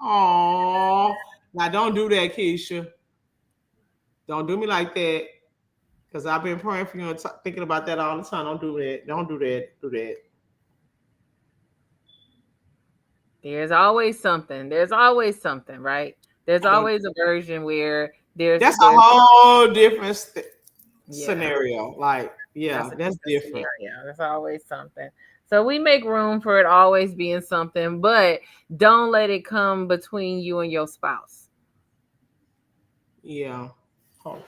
Oh, now don't do that, Keisha. Don't do me like that. Because I've been praying for you and thinking about that all the time. Don't do that. Don't do that. Do that. There's always something. There's always something, right? There's always a version where there's a whole different scenario. Like, that's different. There's always something. So we make room for it always being something, but don't let it come between you and your spouse. Yeah. Hold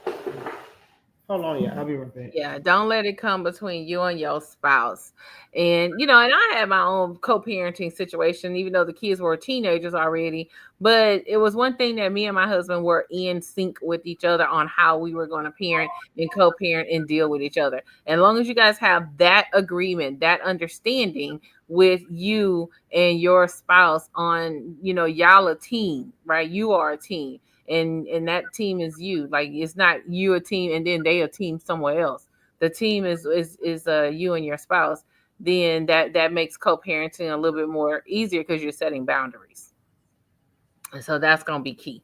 Hold on, yeah, I'll be right back. Yeah, don't let it come between you and your spouse. And and I had my own co-parenting situation, even though the kids were teenagers already. But it was one thing that me and my husband were in sync with each other on how we were going to parent and co-parent and deal with each other. And as long as you guys have that agreement, that understanding with you and your spouse on, y'all a team, right? You are a team, and that team is you. Like, it's not you a team and then they a team somewhere else. The team is you and your spouse. Then that makes co-parenting a little bit more easier because you're setting boundaries, and so that's gonna be key.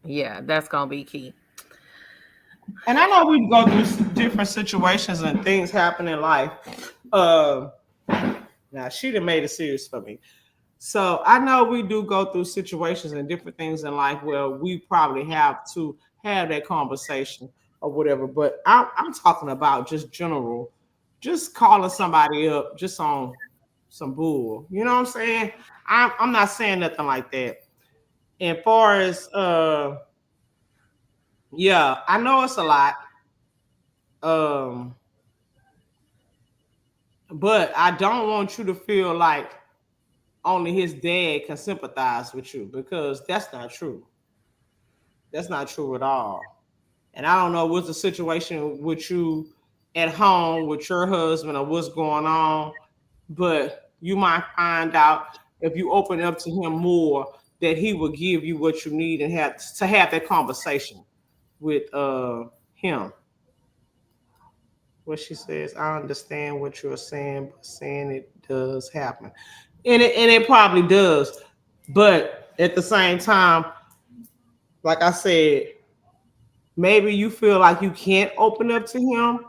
Yeah, that's gonna be key. And I know we go through different situations and things happen in life. Now she done made it serious for me. So I know we do go through situations and different things in life where we probably have to have that conversation or whatever. But I'm talking about just general, just calling somebody up just on some bull. You know what I'm saying? I'm not saying nothing like that. And far as yeah, I know it's a lot. But I don't want you to feel like only his dad can sympathize with you, because that's not true. That's not true at all. And I don't know what's the situation with you at home with your husband or what's going on, but you might find out if you open up to him more that he will give you what you need and have that conversation with him. What she says, I understand what you're saying, but saying it does happen. And it probably does. But at the same time, like I said, maybe you feel like you can't open up to him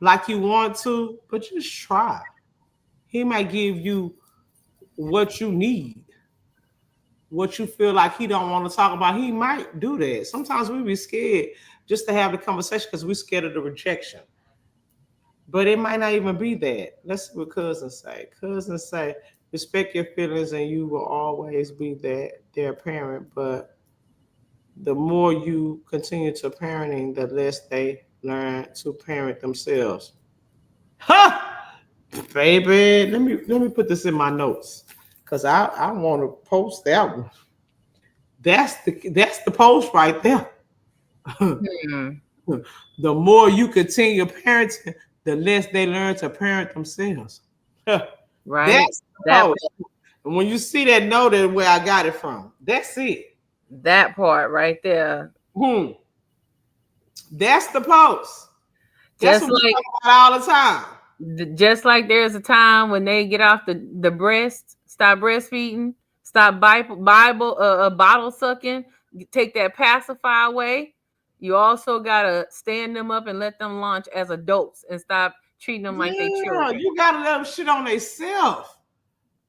like you want to, but just try. He might give you what you need, what you feel like he don't want to talk about. He might do that. Sometimes we be scared just to have the conversation because we're scared of the rejection. But it might not even be that. Let's see what cousins say. Cousins say, respect your feelings and you will always be their parent. But the more you continue to parenting, the less they learn to parent themselves. Ha! Baby, let me put this in my notes. Because I want to post that one. That's the post right there. The more you continue parenting, the less they learn to parent themselves. Right. That's the post. And when you see that, know that where I got it from. That's it. That part right there. That's the post. That's just what we talk about all the time. Just like there's a time when they get off the breast, stop breastfeeding, stop bottle sucking, take that pacifier away. You also gotta stand them up and let them launch as adults and stop treating them like they children. You gotta let them shit on themselves,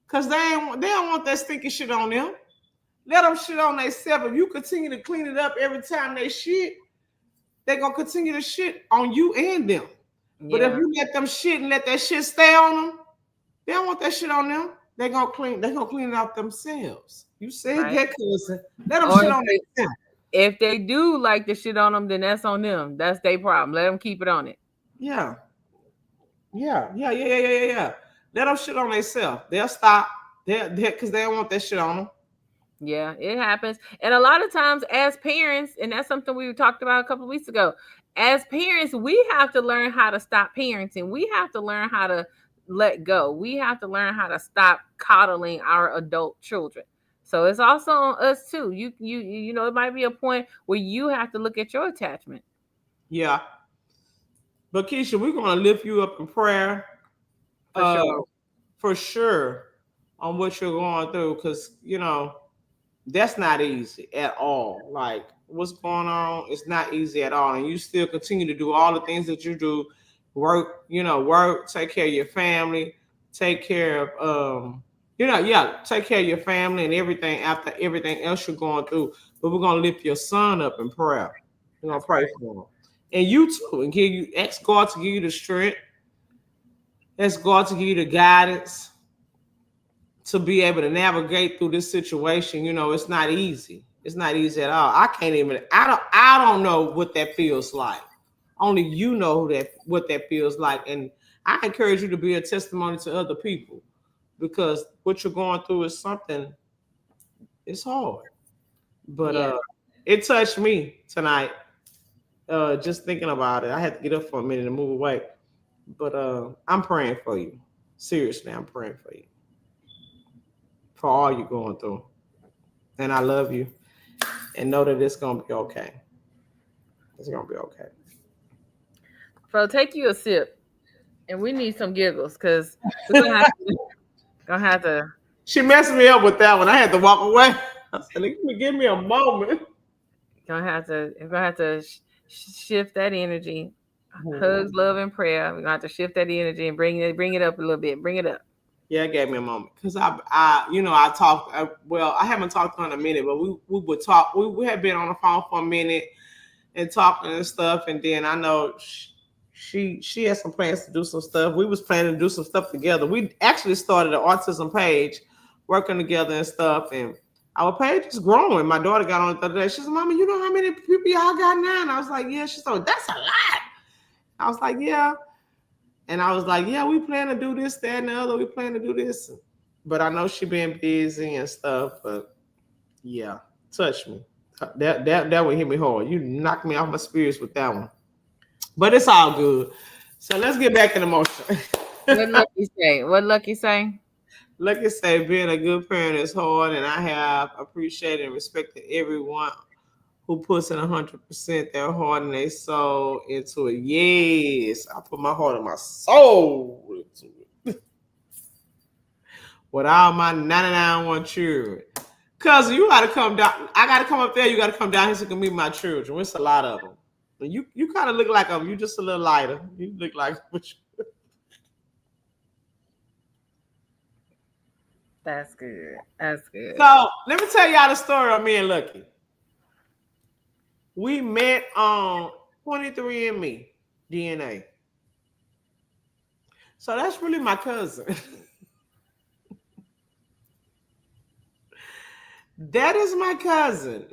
cause they don't want that stinky shit on them. Let them shit on themselves. If you continue to clean it up every time they shit, they're gonna continue to shit on you and them. Yeah. But if you let them shit and let that shit stay on them, they don't want that shit on them. They're gonna clean it out themselves. You said that, cousin. Let them shit on themselves. If they do like the shit on them, then that's on them. That's their problem. Let them keep it on it. Yeah. Let them shit on themselves. They'll stop. Because they don't want that shit on them. Yeah, it happens. And a lot of times as parents, and that's something we talked about a couple of weeks ago, as parents, we have to learn how to stop parenting. We have to learn how to let go. We have to learn how to stop coddling our adult children. So it's also on us too. You know, it might be a point where you have to look at your attachment. Yeah. But Keisha, we're going to lift you up in prayer. For sure on what you're going through, because, you know, that's not easy at all. Like, what's going on? It's not easy at all. And you still continue to do all the things that you do. Work, take care of your family, take care of, take care of your family and everything after everything else you're going through. But we're going to lift your son up in prayer. We're going to pray for him. And you too. And ask God to give you the strength. Ask God to give you the guidance to be able to navigate through this situation. You know, it's not easy. It's not easy at all. I don't know what that feels like. Only you know what that feels like. And I encourage you to be a testimony to other people, because what you're going through is something, it's hard. But it touched me tonight. Just thinking about it. I had to get up for a minute and move away. But I'm praying for you. Seriously, I'm praying for you. For all you're going through. And I love you. And know that it's gonna be okay. It's gonna be okay. Bro, take you a sip. And we need some giggles, because we're gonna have to. She messed me up with that one. I had to walk away. I said, give me a moment. We're gonna have to shift that energy. Hugs, love, and prayer. We're gonna have to shift that energy and bring it up a little bit. Bring it up. Yeah, it gave me a moment, because I talked. I haven't talked to her in a minute, but we would talk. We had been on the phone for a minute and talking and stuff, and then I know she had some plans to do some stuff. We was planning to do some stuff together. We actually started an autism page, working together and stuff, and our page is growing. My daughter got on it the other day. She said, "Mama, you know how many people y'all got now?" And I was like, "Yeah." She said, "That's a lot." I was like, "Yeah." And I was like, "Yeah, we plan to do this, that, and the other. We plan to do this." But I know she been busy and stuff. But yeah, touch me. That one hit me hard. You knocked me off my spirits with that one. But it's all good. So let's get back to the motion. What Lucky say? What Lucky say? Lucky say, being a good parent is hard, and I have appreciated and respected everyone who puts in 100% their heart and their soul into it. Yes, I put my heart and my soul into it. With all my 99 children. Cousin, you got to come down. I got to come up there. You got to come down here so you can meet my children. It's a lot of them. You kind of look like them. You just a little lighter. You look like That's good. That's good. So let me tell y'all the story of me and Lucky. We met on 23andMe DNA. So that's really my cousin. That is my cousin.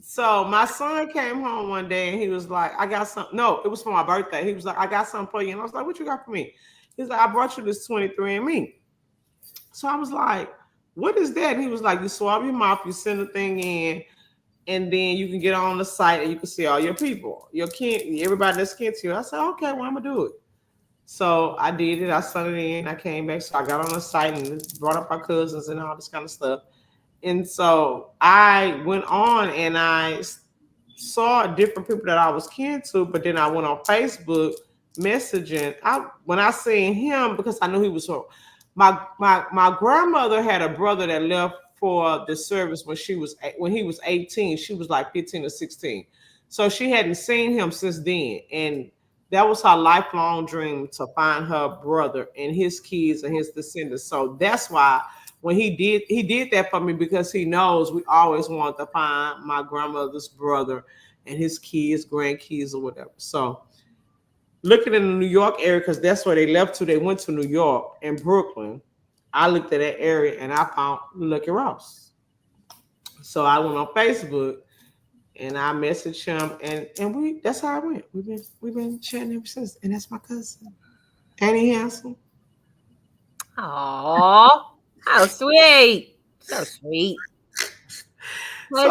So my son came home one day and he was like, "I got something." No, it was for my birthday. He was like, "I got something for you." And I was like, "What you got for me?" He's like, "I brought you this 23andMe. So I was like, "What is that?" And he was like, "You swab your mouth, you send the thing in, and then you can get on the site and you can see all your people, your kin, everybody that's kin to you." I said, "Okay, well, I'm gonna do it." So I did it. I sent it in. I came back. So I got on the site and brought up our cousins and all this kind of stuff. And so I went on and I saw different people that I was kin to, but then I went on Facebook messaging. When I seen him, because I knew he was from my grandmother had a brother that left for the service when he was 18. She was like 15 or 16. So she hadn't seen him since then. And that was her lifelong dream, to find her brother and his kids and his descendants. So that's why when he did that for me, because he knows we always wanted to find my grandmother's brother and his kids, grandkids, or whatever. So looking in the New York area, because that's where they left to. They went to New York and Brooklyn. I looked at that area and I found Lucky Ross. So I went on Facebook and I messaged him, and that's how it went. We've been chatting ever since, and that's my cousin. Ain't he handsome? Aww. How sweet. So sweet. So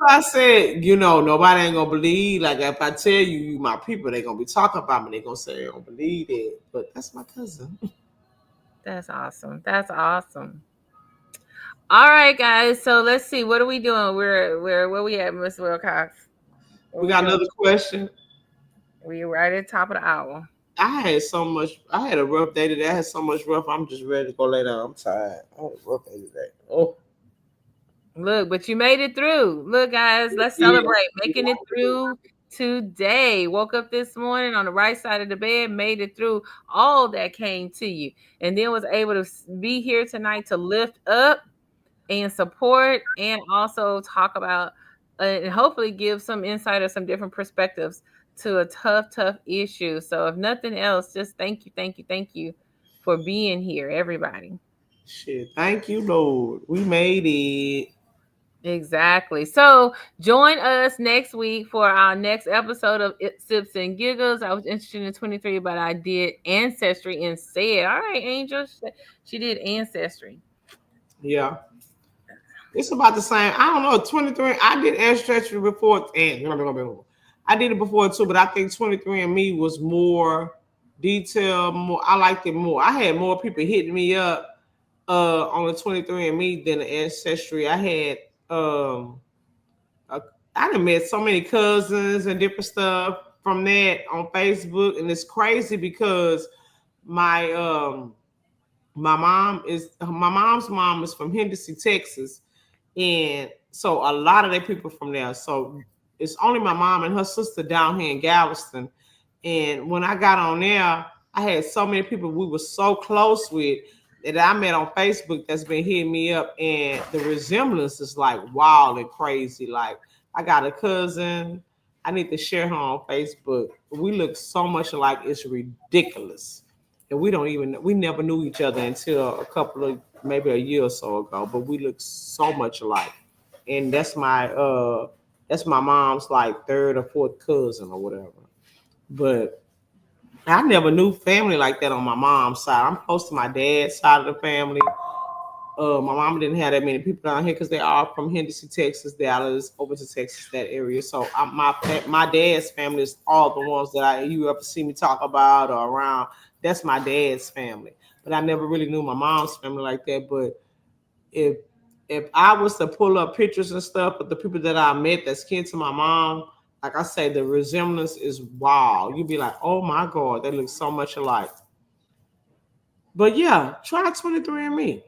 I said, nobody ain't gonna believe. Like, if I tell you my people, they gonna be talking about me. They gonna say they don't believe it. But that's my cousin. That's awesome. That's awesome. All right, guys. So let's see. What are we doing? Where we at, Miss Wilcox? We got another question. We right at the top of the hour. I had a rough day today. I had so much rough. I'm just ready to go lay down. I'm tired. I had a rough day today. Oh. Look, but you made it through. Look, guys, let's celebrate making it through today. Woke up this morning on the right side of the bed, made it through all that came to you, and then was able to be here tonight to lift up and support, and also talk about and hopefully give some insight or some different perspectives to a tough issue. So if nothing else, just thank you for being here, everybody. Shit, thank you, Lord. We made it. Exactly. So join us next week for our next episode of Sips and Giggles. I was interested in 23, but I did Ancestry instead. All right, Angel. She did Ancestry. Yeah. It's about the same. I don't know. 23. I did Ancestry before, and I did it before too. But I think 23andMe was more detailed. More, I liked it more. I had more people hitting me up on the 23andMe than the Ancestry. I had I done met so many cousins and different stuff from that on Facebook, and it's crazy because my my mom's mom is from Henderson, Texas. And so a lot of their people from there. So it's only my mom and her sister down here in Galveston. And when I got on there, I had so many people we were so close with that I met on Facebook that's been hitting me up. And the resemblance is like wild and crazy. Like I got a cousin. I need to share her on Facebook. We look so much alike. It's ridiculous. And we never knew each other until a couple of maybe a year or so ago, but we look so much alike. And that's my mom's like third or fourth cousin or whatever. But I never knew family like that on my mom's side. I'm close to my dad's side of the family. My mom didn't have that many people down here because they are from Henderson, Texas, Dallas, over to Texas, that area. So my dad's family is all the ones that you ever see me talk about or around. That's my dad's family. But I never really knew my mom's family like that. But if I was to pull up pictures and stuff of the people that I met that's kin to my mom, like I say, the resemblance is wild. You'd be like, oh my God, they look so much alike. But yeah, try 23andMe.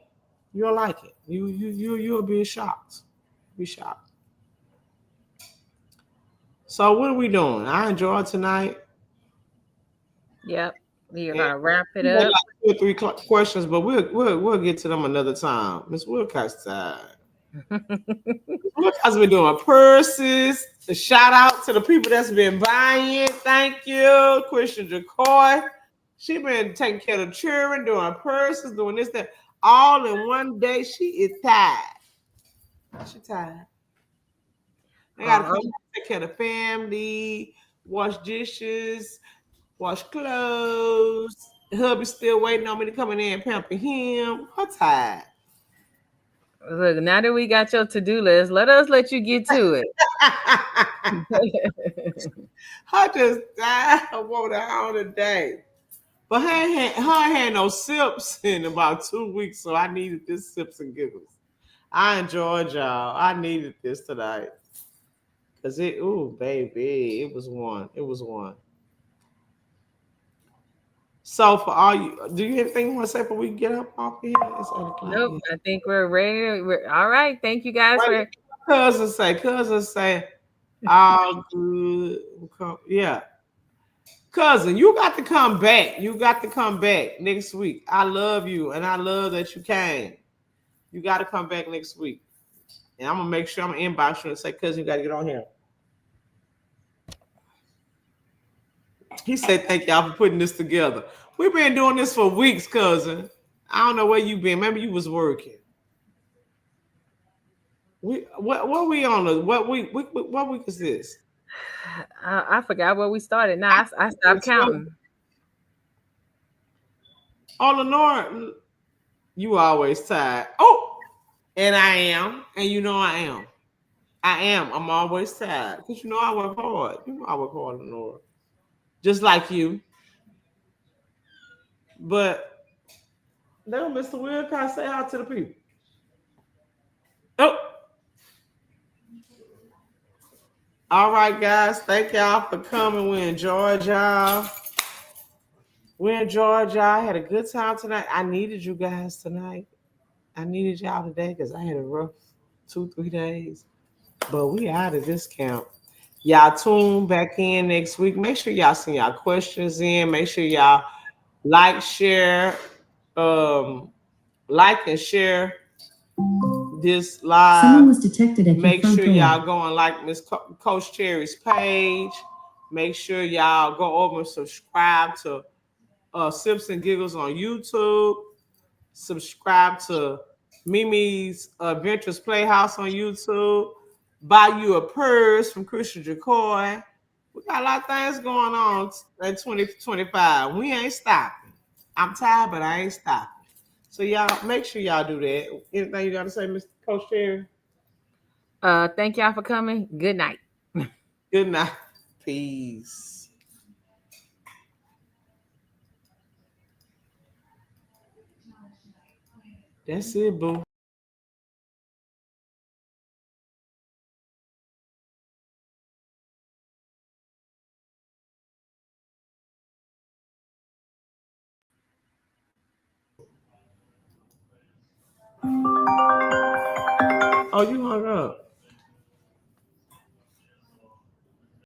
You'll like it. You'll be shocked. Be shocked. So what are we doing? I enjoyed tonight. Yep. We're gonna wrap it up. Like 2 or 3 questions, but we'll get to them another time. Miss Wilcox time. Wilcox been doing purses. A shout out to the people that's been buying. Thank you, Christian JaCoy. She been taking care of the children, doing purses, doing this, that, all in one day. She is tired. She tired. I gotta take care of the family, wash dishes, wash clothes. Hubby's still waiting on me to come in there and pamper him. I'm tired. Look, now that we got your to-do list, let you get to it. I just died. I want her on today. But her had no sips in about 2 weeks, so I needed this Sips and Giggles. I enjoyed y'all. I needed this tonight. Because baby, it was one. It was one. So for all you, do you have anything you want to say before we get up off here? Nope, I think we're ready. We're all right. Thank you guys for cousin say, all good. Yeah. Cousin, you got to come back. You got to come back next week. I love you, and I love that you came. You got to come back next week. And I'm going to make sure I'm going to inbox you and say, cousin, you got to get on here. He said, thank y'all for putting this together. We've been doing this for weeks, cousin. I don't know where you been. Maybe you was working. What we on? What week is this? I forgot where we started. Now I stopped counting. Oh, Lenore, you always tired. Oh, and I am. And you know I am. I'm always tired. Because you know I work hard. You know I work hard, Lenore. Just like you. But no, Mr. Wilcox, say hi to the people. Oh. All right, guys. Thank y'all for coming. We enjoyed y'all. I had a good time tonight. I needed you guys tonight. I needed y'all today because I had a rough 2-3 days. But we out of this camp. Y'all tune back in next week. Make sure y'all send y'all questions in. Make sure y'all like, share, and share this live. Someone was detected at Make sure y'all go and like Miss Coach Cherry's page. Make sure y'all go over and subscribe to Sips and Giggles on YouTube. Subscribe to Mimi's Adventures Playhouse on YouTube. Buy you a purse from Christian Jacoy. We got a lot of things going on in 2025. We ain't stopping. I'm tired, but I ain't stopping. So y'all make sure y'all do that. Anything you got to say, Mr. Coach Terry? Thank y'all for coming. Good night. Good night. Peace. That's it, boo. Oh, you hung up.